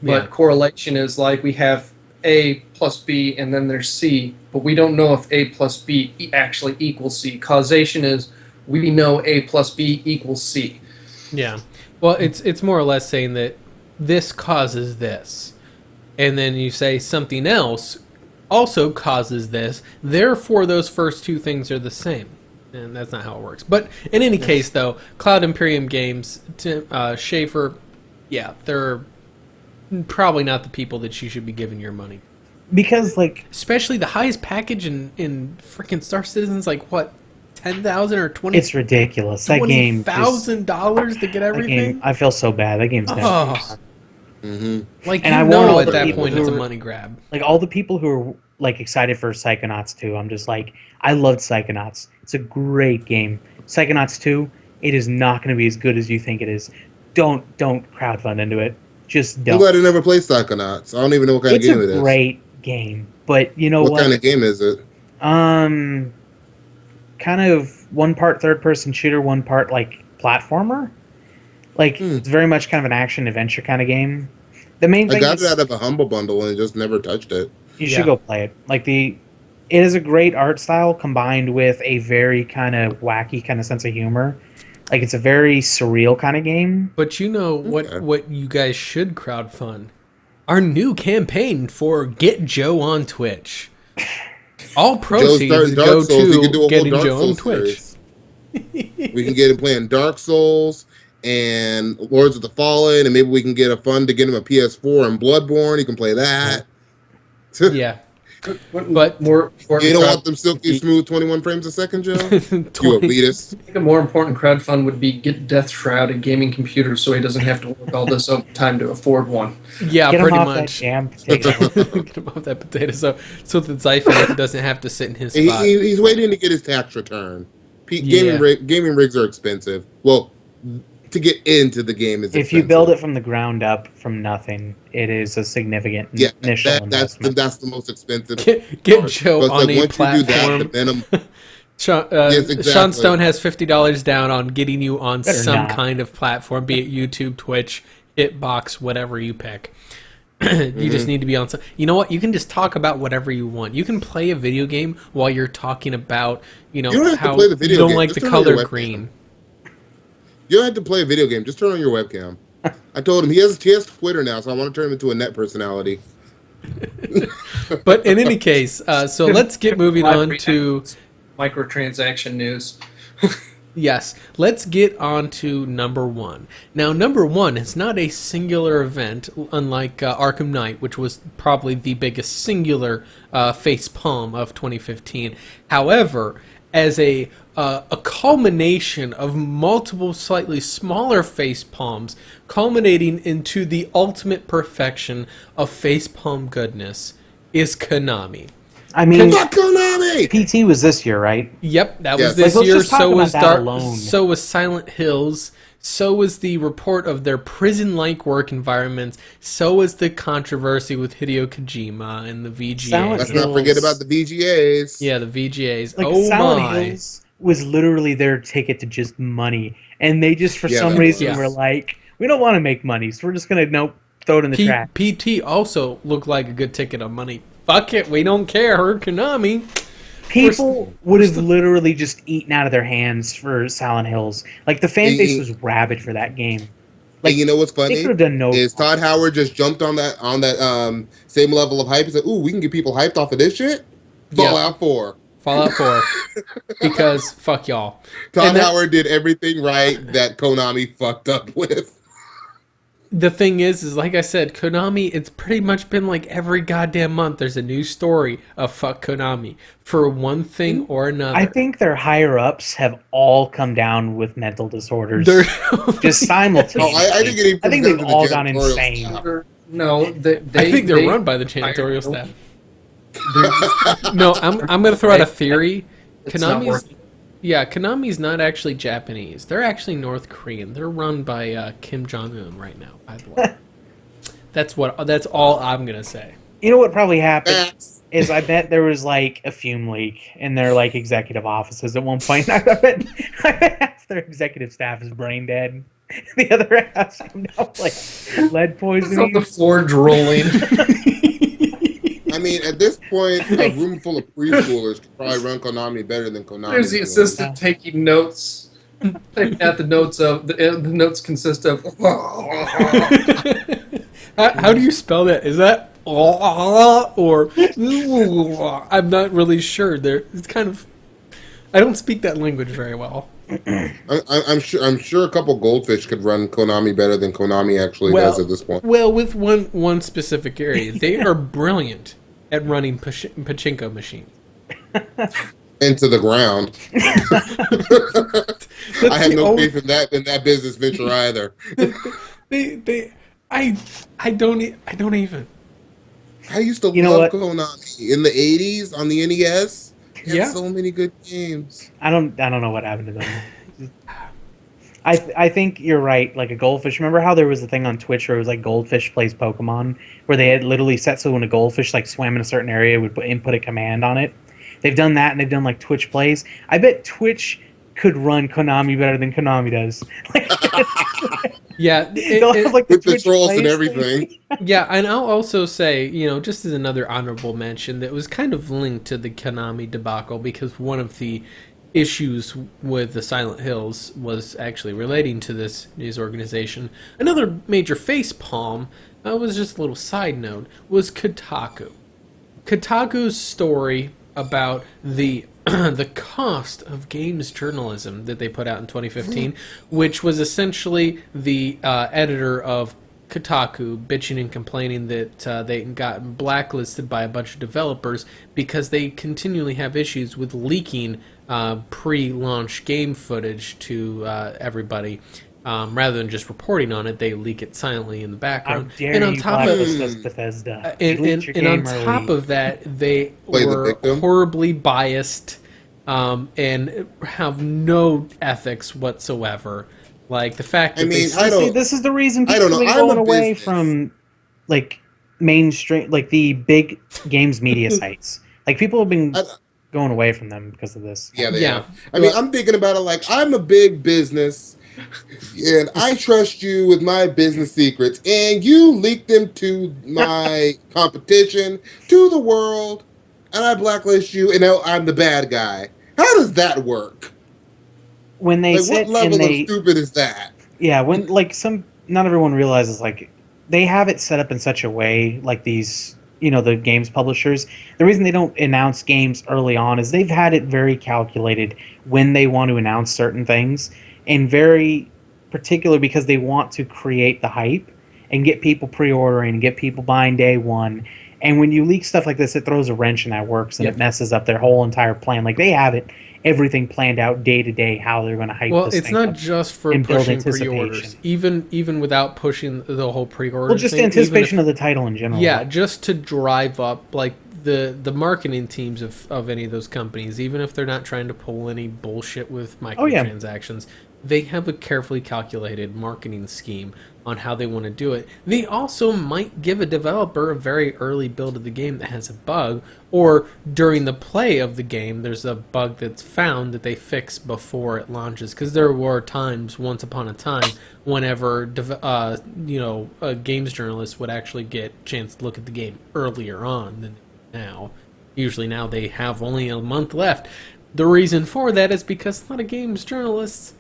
But Yeah. correlation is like we have A plus B and then there's C, but we don't know if A plus B actually equals C. Causation is we know A plus B equals C. Yeah. Well, it's more or less saying that this causes this, and then you say something else also causes this. Therefore, those first two things are the same, and that's not how it works. But in any case, though, Cloud Imperium Games, Schaefer, yeah, they're probably not the people that you should be giving your money. Because, like, especially the highest package in freaking Star Citizen's like what, 10,000 or 20? it's ridiculous. That game $20,000 to get everything. I feel so bad. That game's Oh. nasty. Like, And you I want know all at the that people point who it's a are- money grab. Like, all the people who are like excited for Psychonauts 2, I'm just like, I loved Psychonauts. It's a great game. Psychonauts 2, it is not going to be as good as you think it is. Don't crowdfund into it. Just I'm don't. glad I never played Psychonauts. I don't even know what kind It's of game a it is. great game, but you know What what? kind of game is it? Kind of one part third-person shooter, one part like platformer. Like it's very much kind of an action adventure kind of game. The main I thing got is it out of a Humble Bundle and just never touched it. you should go play it. Like it is a great art style combined with a very kind of wacky kind of sense of humor. Like it's a very surreal kind of game. But you know what you guys should crowdfund? Our new campaign for Get Joe on Twitch. All proceeds starting go Dark Souls. You can do to a whole getting Dark Joe on Souls Twitch. series. We can get him playing Dark Souls and Lords of the Fallen, and maybe we can get a fund to get him a PS4 and Bloodborne. He can play that. Yeah. But more You don't want them silky smooth 21 frames a second, Joe? You elitist. I think a more important crowdfund would be get Death Shroud a gaming computer so he doesn't have to work all this overtime to afford one. Yeah, Get him pretty off that much. damn potato. Get him off that potato so that Xaiphen doesn't have to sit in his spot. He's waiting to get his tax return. Yeah. Gaming rigs are expensive. Well, to get into the game is If you build it from the ground up from nothing, it is a significant initial investment. that's the most expensive. Get part. Joe But on a once you do that, platform. the minimum. Sean, Yes, exactly. Sean Stone has $50 down on getting you on Better some not. kind of platform, be it YouTube, Twitch, Hitbox, whatever you pick. You just need to be on some. You know what? You can just talk about whatever you want. You can play a video game while you're talking about, You don't have to how play the video you don't game. like Just the turn on your color webcam. green. You don't have to play a video game. Just turn on your webcam. I told him he has Twitter now, so I want to turn him into a net personality. But in any case, so let's get moving on to. Microtransaction news. Yes, let's get on to number one. Now, number one is not a singular event, unlike Arkham Knight, which was probably the biggest singular facepalm of 2015. However, as a culmination of multiple slightly smaller facepalms, culminating into the ultimate perfection of facepalm goodness, is Konami. I mean, Fuck Konami! PT was this year, right? Yep, that Yes. was this Like, let's year. just talk So about was that alone. So was Silent Hills. So was the report of their prison-like work environments. So was the controversy with Hideo Kojima and the VGAs. Silent Let's not forget about the VGAs. Yeah, the VGAs. Like oh Silent my! Hills was literally their ticket to just money, and they just for Yeah, some that reason was. were like, we don't want to make money, so we're just gonna throw it in the trash. PT also looked like a good ticket of money. Fuck it, we don't care. Konami. People would have literally just eaten out of their hands for Silent Hills. Like the fan base was rabid for that game. Like, And you know what's they funny? could have done no. Is Todd Howard just jumped on that same level of hype and said, "Ooh, we can get people hyped off of this shit." Yeah. Fallout 4. Fallout 4. Because fuck y'all. Todd And that- Howard did everything right that Konami fucked up with. The thing is like I said, Konami, it's pretty much been like every goddamn month there's a new story of fuck Konami for one thing or another. I think their higher ups have all come down with mental disorders, They're just simultaneously. I think it even I think comes they've down to the all gone janitorial insane. staff. No, they I think they're they- run by the janitorial staff. No, I'm going to throw out a theory. It's not Konami's not actually Japanese. They're actually North Korean. They're run by Kim Jong-un right now, by the way. That's all I'm going to say. You know what probably happened Facts. is I bet there was like a fume leak in their like executive offices at one point. I bet half their executive staff is brain dead. The other half come down with, like lead It's on poisoning. the floor drooling. I mean, at this point, a room full of preschoolers could probably run Konami better than Konami. There's the is doing. assistant taking notes. At the notes consist of. How do you spell that? Is that or I'm not really sure. There, it's kind of. I don't speak that language very well. I'm sure a couple goldfish could run Konami better than Konami actually does at this point. Well, with one specific area, they are brilliant at running pachinko machines. Into the ground. I have no faith in that business venture either. I don't even. I used to love Konami in the 80s on the NES. They had so many good games. I don't know what happened to them. I think you're right. Like a goldfish. Remember how there was a thing on Twitch where it was like goldfish plays Pokemon, where they had literally set so when a goldfish like swam in a certain area, it would input a command on it. They've done that, and they've done like Twitch plays. I bet Twitch could run Konami better than Konami does. Yeah, they'll have like with the trolls and everything. Yeah, and I'll also say, just as another honorable mention, that was kind of linked to the Konami debacle because one of the issues with the Silent Hills was actually relating to this news organization. Another major facepalm, was just a little side note, was Kotaku. Kotaku's story about the the cost of games journalism that they put out in 2015, which was essentially the editor of Kotaku bitching and complaining that they got blacklisted by a bunch of developers because they continually have issues with leaking pre-launch game footage to everybody. Rather than just reporting on it, they leak it silently in the background. How dare you blacklist us, Bethesda? And on top of that, they were horribly biased and have no ethics whatsoever. Like the fact that this is the reason people are going away from like mainstream, like the big games media sites. Like people have been going away from them because of this. Yeah. I mean, I'm thinking about it like I'm a big business. And I trust you with my business secrets, and you leak them to my competition, to the world, and I blacklist you, and now I'm the bad guy. How does that work? When they what level of stupid is that? Yeah, when not everyone realizes like they have it set up in such a way, like these, the games publishers. The reason they don't announce games early on is they've had it very calculated when they want to announce certain things. And very particular because they want to create the hype and get people pre-ordering and get people buying day one. And when you leak stuff like this, it throws a wrench in that works and it messes up their whole entire plan. Like they have everything planned out day to day how they're going to hype this thing. Well, it's not just for pushing pre-orders. Even without pushing the whole pre-order. Well, just anticipation of the title in general. Yeah, just to drive up like the marketing teams of any of those companies, even if they're not trying to pull any bullshit with microtransactions. They have a carefully calculated marketing scheme on how they want to do it. They also might give a developer a very early build of the game that has a bug, or during the play of the game, there's a bug that's found that they fix before it launches. Because there were times, once upon a time, whenever a games journalist would actually get a chance to look at the game earlier on than now. Usually now they have only a month left. The reason for that is because a lot of games journalists,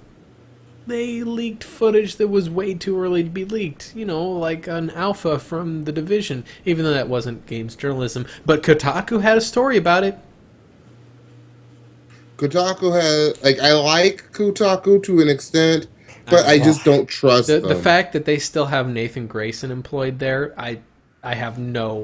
they leaked footage that was way too early to be leaked. Like an alpha from The Division, even though that wasn't games journalism. But Kotaku had a story about it. Kotaku I like Kotaku to an extent, but I just don't trust them. The fact that they still have Nathan Grayson employed there, I have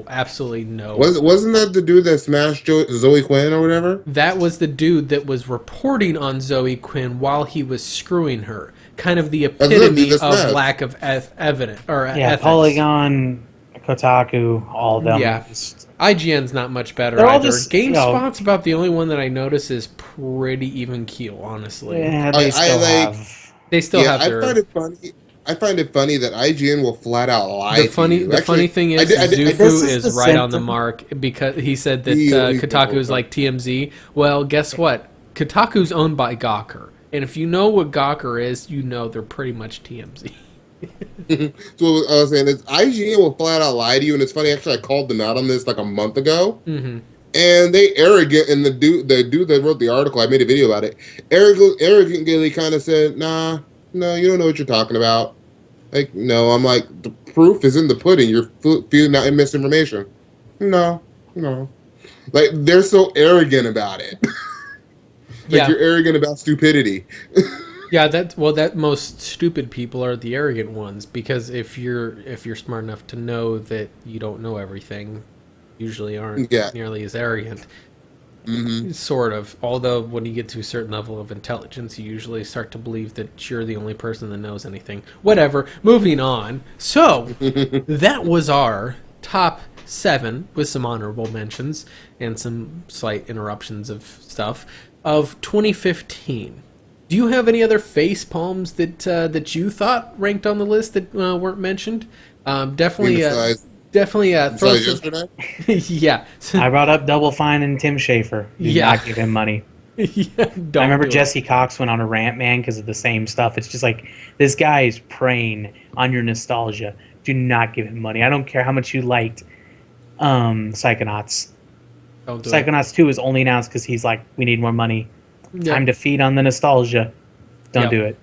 absolutely no... Wasn't that the dude that smashed Zoe Quinn or whatever? That was the dude that was reporting on Zoe Quinn while he was screwing her. Kind of the epitome of lack of evidence or ethics. Polygon, Kotaku, all of them. Yeah, IGN's not much better either. GameSpot's about the only one that I notice is pretty even keel, honestly. Yeah, they still have their... I find it funny that IGN will flat out lie. The funny thing is, Zufu is right on the mark because he said that Kotaku is like TMZ. Well, guess what? Kotaku's owned by Gawker, and if you know what Gawker is, you know they're pretty much TMZ. So what I was saying is IGN will flat out lie to you, and it's funny. Actually, I called them out on this like a month ago. Mm-hmm. and they arrogant. And the dude that wrote the article, I made a video about it. Arrogantly kind of said, "Nah, no, you don't know what you're talking about." Like, no, I'm like, the proof is in the pudding. You're feeding out misinformation. No, no. Like, they're so arrogant about it. Like, you're arrogant about stupidity. Yeah, that most stupid people are the arrogant ones, because if you're smart enough to know that you don't know everything, usually aren't nearly as arrogant. Mm-hmm. Sort of. Although when you get to a certain level of intelligence, you usually start to believe that you're the only person that knows anything. Whatever. Moving on. So that was our top 7 with some honorable mentions and some slight interruptions of stuff of 2015. Do you have any other face palms that you thought ranked on the list that weren't mentioned? Definitely throw some. Yeah. I brought up Double Fine and Tim Schafer. Do not give him money. Yeah, I remember Jesse Cox went on a rant, man, because of the same stuff. It's just like, this guy is preying on your nostalgia. Do not give him money. I don't care how much you liked Psychonauts. Psychonauts 2 is only announced because he's like, we need more money. Time to feed on the nostalgia. Don't do it.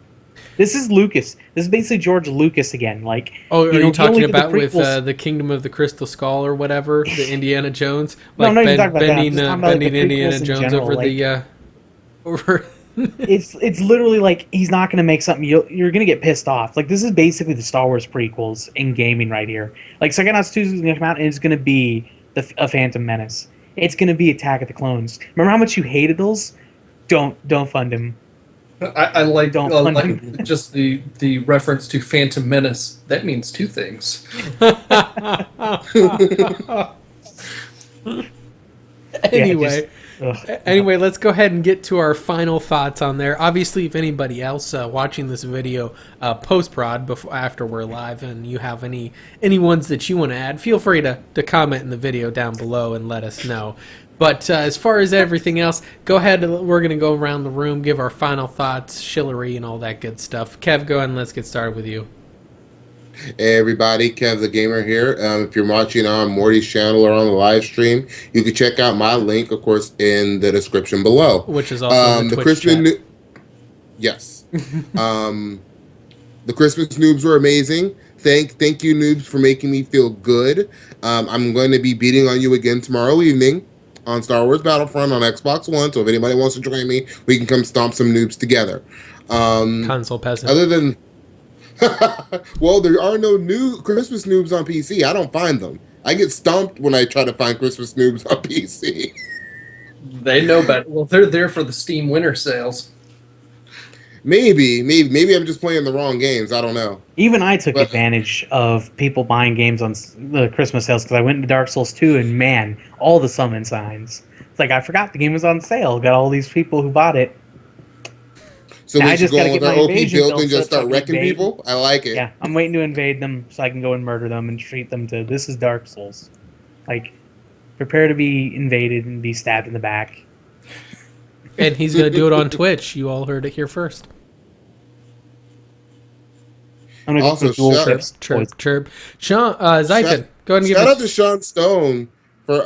This is Lucas. This is basically George Lucas again. Like, are you talking about with the Kingdom of the Crystal Skull or whatever, the Indiana Jones? Like bending Indiana Jones over the over. It's literally like, he's not going to make something you're going to get pissed off. Like, this is basically the Star Wars prequels in gaming right here. Like, Psychonauts 2 is going to come out and it's going to be a Phantom Menace. It's going to be Attack of the Clones. Remember how much you hated those? Don't fund him. I like just the reference to Phantom Menace. That means 2 things. Anyway, let's go ahead and get to our final thoughts on there. Obviously, if anybody else watching this video post-prod after we're live, and you have any ones that you want to add, feel free to comment in the video down below and let us know. But as far as everything else, go ahead. We're going to go around the room, give our final thoughts, chivalry, and all that good stuff. Kev, go ahead and let's get started with you. Hey everybody, Kev the Gamer here. If you're watching on Morty's channel or on the live stream, you can check out my link, of course, in the description below. Which is also in the Twitch chat. Yes. The Christmas noobs were amazing. Thank you, noobs, for making me feel good. I'm going to be beating on you again tomorrow evening on Star Wars Battlefront on Xbox One. So if anybody wants to join me, we can come stomp some noobs together. Console peasant. Other than well, there are no new Christmas noobs on PC. I don't find them. I get stomped when I try to find Christmas noobs on PC. They know better. Well, they're there for the Steam winter sales. Maybe I'm just playing the wrong games. I don't know. Even I took advantage of people buying games on the Christmas sales, because I went into Dark Souls 2 and, man, all the summon signs. It's like, I forgot the game was on sale. Got all these people who bought it. So we just go with our OP build and just start wrecking people? I like it. Yeah, I'm waiting to invade them so I can go and murder them and treat them to, this is Dark Souls. Like, prepare to be invaded and be stabbed in the back. And he's going to do it on Twitch. You all heard it here first. I'm going to chirp. Sean, Xaiphen, go ahead and give Shout out to Sean Stone for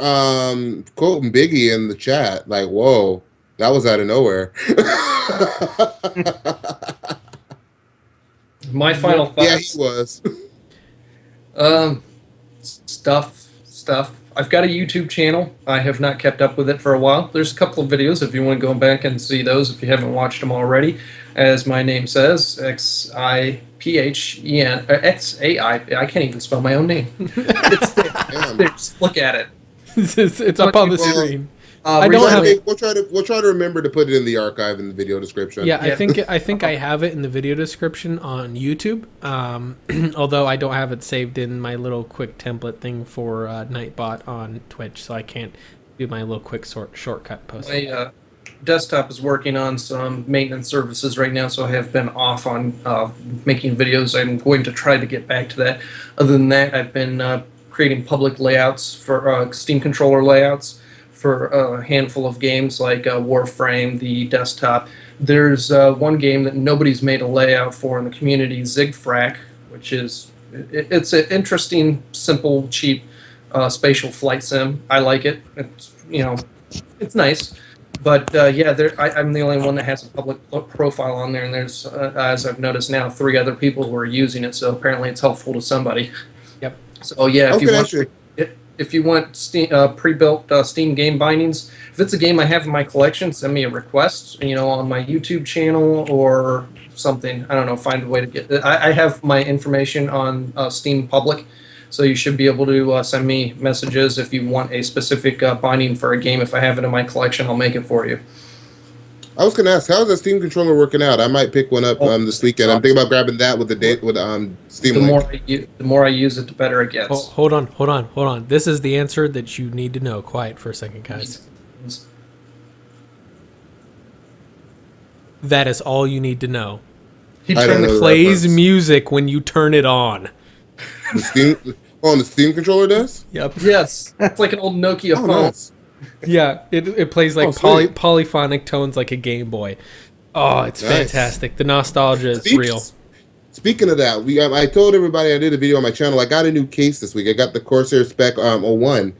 quoting Biggie in the chat. Like, whoa, that was out of nowhere. My final thoughts. Yeah, he was. Stuff. I've got a YouTube channel. I have not kept up with it for a while. There's a couple of videos if you want to go back and see those if you haven't watched them already. As my name says, Xaiphen, Xai. I can't even spell my own name. It's there. Just look at it. It's up on the screen. I don't have it. We'll try to remember to put it in the archive in the video description. Yeah, I think I have it in the video description on YouTube. Although I don't have it saved in my little quick template thing for Nightbot on Twitch, so I can't do my little quick shortcut post. My desktop is working on some maintenance services right now, so I have been off on making videos. I'm going to try to get back to that. Other than that, I've been creating public layouts for Steam controller layouts for a handful of games like Warframe, the desktop. There's one game that nobody's made a layout for in the community, Zigfrac, which is it's an interesting, simple, cheap spatial flight sim. I like it. It's it's nice. But yeah, I'm the only one that has a public profile on there, and there's, as I've noticed now, 3 other people who are using it. So apparently, it's helpful to somebody. Yep. So yeah, Okay, if you want Steam, pre-built Steam game bindings, if it's a game I have in my collection, send me a request. On my YouTube channel or something. I don't know. Find a way to get. I have my information on Steam Public. So you should be able to send me messages if you want a specific binding for a game. If I have it in my collection, I'll make it for you. I was going to ask, how's the Steam controller working out? I might pick one up this weekend. I'm thinking about grabbing that with Steam Link. The more I use it, the better it gets. Hold on. This is the answer that you need to know. Quiet for a second, guys. That is all you need to know. It plays music when you turn it on. The Steam controller does? Yep. Yes. It's like an old Nokia phone. Nice. Yeah, it plays like polyphonic tones like a Game Boy. Oh, it's fantastic. The nostalgia is real. Speaking of that, I told everybody I did a video on my channel. I got a new case this week. I got the Corsair Spec 01.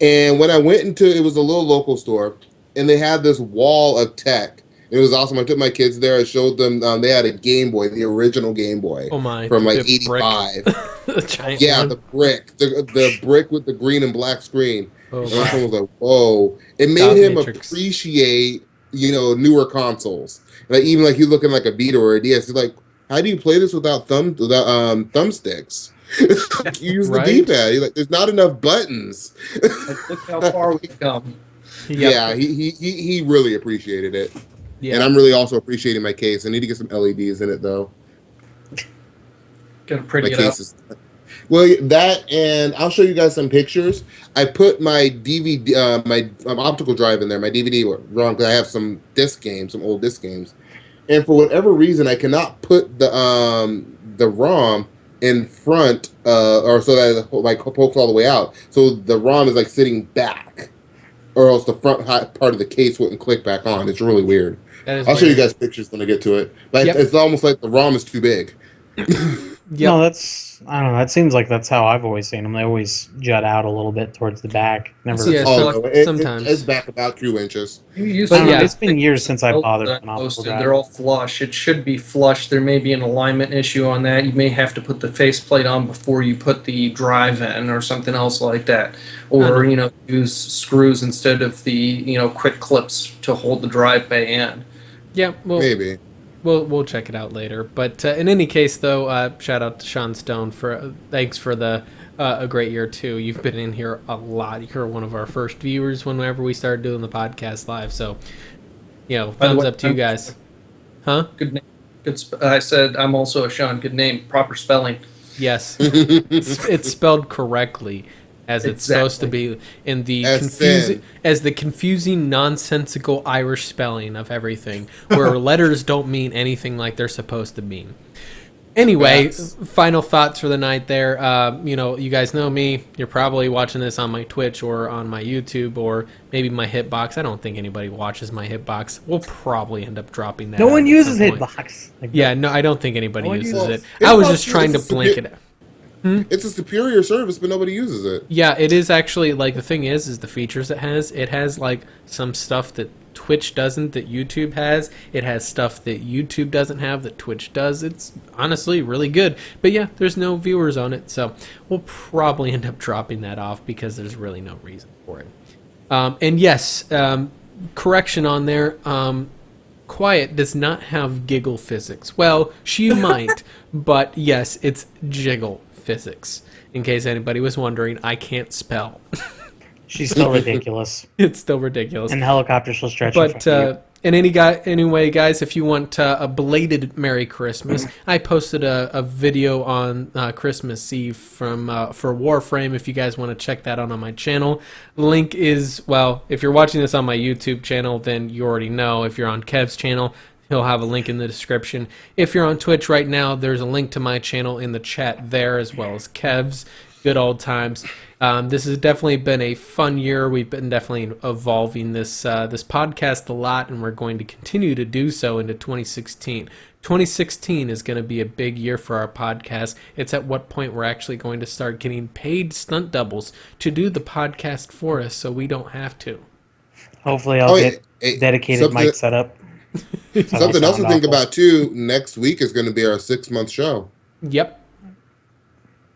And when I went it was a little local store, and they had this wall of tech. It was awesome. I took my kids there. I showed them. They had a Game Boy, the original Game Boy. Oh my! From like '85. The giant one. The brick, the brick with the green and black screen. Oh, and I was like, "Whoa!" It made him appreciate, newer consoles. Like even like he's looking like a Vita or a DS. He's like, "How do you play this without thumbsticks?" You use the D-pad. He's like, "There's not enough buttons." Look how far we've come. Yep. Yeah, he really appreciated it. Yeah. And I'm really also appreciating my case. I need to get some LEDs in it, though. Gotta pretty it up. Well, that, and I'll show you guys some pictures. I put my DVD, my optical drive in there, my DVD wrong, because I have some old disc games. And for whatever reason, I cannot put the ROM in front, or so that it like pokes all the way out. So the ROM is like sitting back, or else the front part of the case wouldn't click back on. It's really weird. I'll show you guys pictures when I get to it. But it's almost like the ROM is too big. No, I don't know. That seems like that's how I've always seen them. They always jut out a little bit towards the back. Never. Sometimes it's back about 2 inches. It's been years since I bothered with an optical drive. They're all flush. It should be flush. There may be an alignment issue on that. You may have to put the faceplate on before you put the drive in, or something else like that. Or use screws instead of the quick clips to hold the drive bay in. Yeah, well, maybe. We'll check it out later. But in any case, though, shout out to Sean Stone for thanks for a great year too. You've been in here a lot. You're one of our first viewers whenever we started doing the podcast live. So, thumbs up to you guys. Huh? Good name. I said I'm also a Sean. Good name. Proper spelling. Yes, it's spelled correctly. As it's supposed to be in the confusing, nonsensical Irish spelling of everything, where letters don't mean anything like they're supposed to mean. Anyway, final thoughts for the night there. You guys know me. You're probably watching this on my Twitch or on my YouTube or maybe my Hitbox. I don't think anybody watches my Hitbox. We'll probably end up dropping that. No one uses Hitbox. No, I don't think anybody uses it. I was just trying to blink it out. It's a superior service, but nobody uses it. Yeah, it is actually, like, the thing is the features it has, like, some stuff that Twitch doesn't, that YouTube has. It has stuff that YouTube doesn't have that Twitch does. It's honestly really good. But yeah, there's no viewers on it, so we'll probably end up dropping that off because there's really no reason for it. And yes, correction on there, Quiet does not have giggle physics. Well, she might, but yes, it's jiggle physics. In case anybody was wondering, I can't spell. She's still ridiculous. It's still ridiculous. And the helicopter still stretching. But anyway, guys, if you want a belated Merry Christmas, I posted a video on Christmas Eve for Warframe. If you guys want to check that out on my channel, link is, well, if you're watching this on my YouTube channel, then you already know. If you're on Kev's channel, he'll have a link in the description. If you're on Twitch right now, there's a link to my channel in the chat there, as well as Kev's. Good old times. This has definitely been a fun year. We've been definitely evolving this podcast a lot, and we're going to continue to do so into 2016. 2016 is going to be a big year for our podcast. It's at what point we're actually going to start getting paid stunt doubles to do the podcast for us, so we don't have to. Hopefully, I'll get dedicated mic set up. Something else to think about too. Next week is going to be our 6-month show. Yep.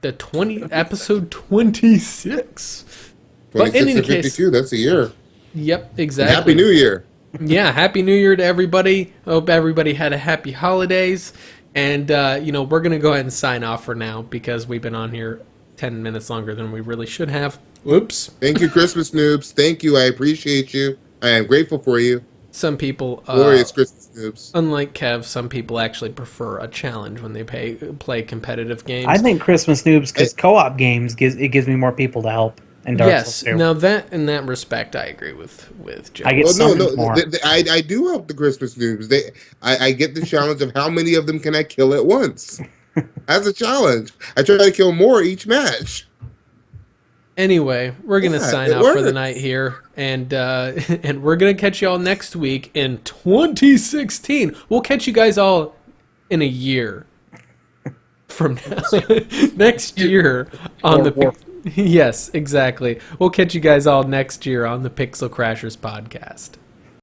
Episode 26. 26 to 52, that's a year. Yep, exactly. Happy New Year. Yeah, Happy New Year to everybody. Hope everybody had a happy holidays. And, we're going to go ahead and sign off for now because we've been on here 10 minutes longer than we really should have. Whoops. Thank you, Christmas noobs. Thank you. I appreciate you. I am grateful for you. Some people, glorious Christmas noobs. Unlike Kev, some people actually prefer a challenge when they play competitive games. I think Christmas noobs because co-op games gives me more people to help. And yes, now that in that respect, I agree with Joe. I get more. I do help the Christmas noobs. I get the challenge of how many of them can I kill at once. As a challenge, I try to kill more each match. Anyway, we're going to sign off for the night here, and we're going to catch you all next week in 2016. We'll catch you guys all in a year from now. Next year on the... Yes, exactly. We'll catch you guys all next year on the Pixel Crashers podcast.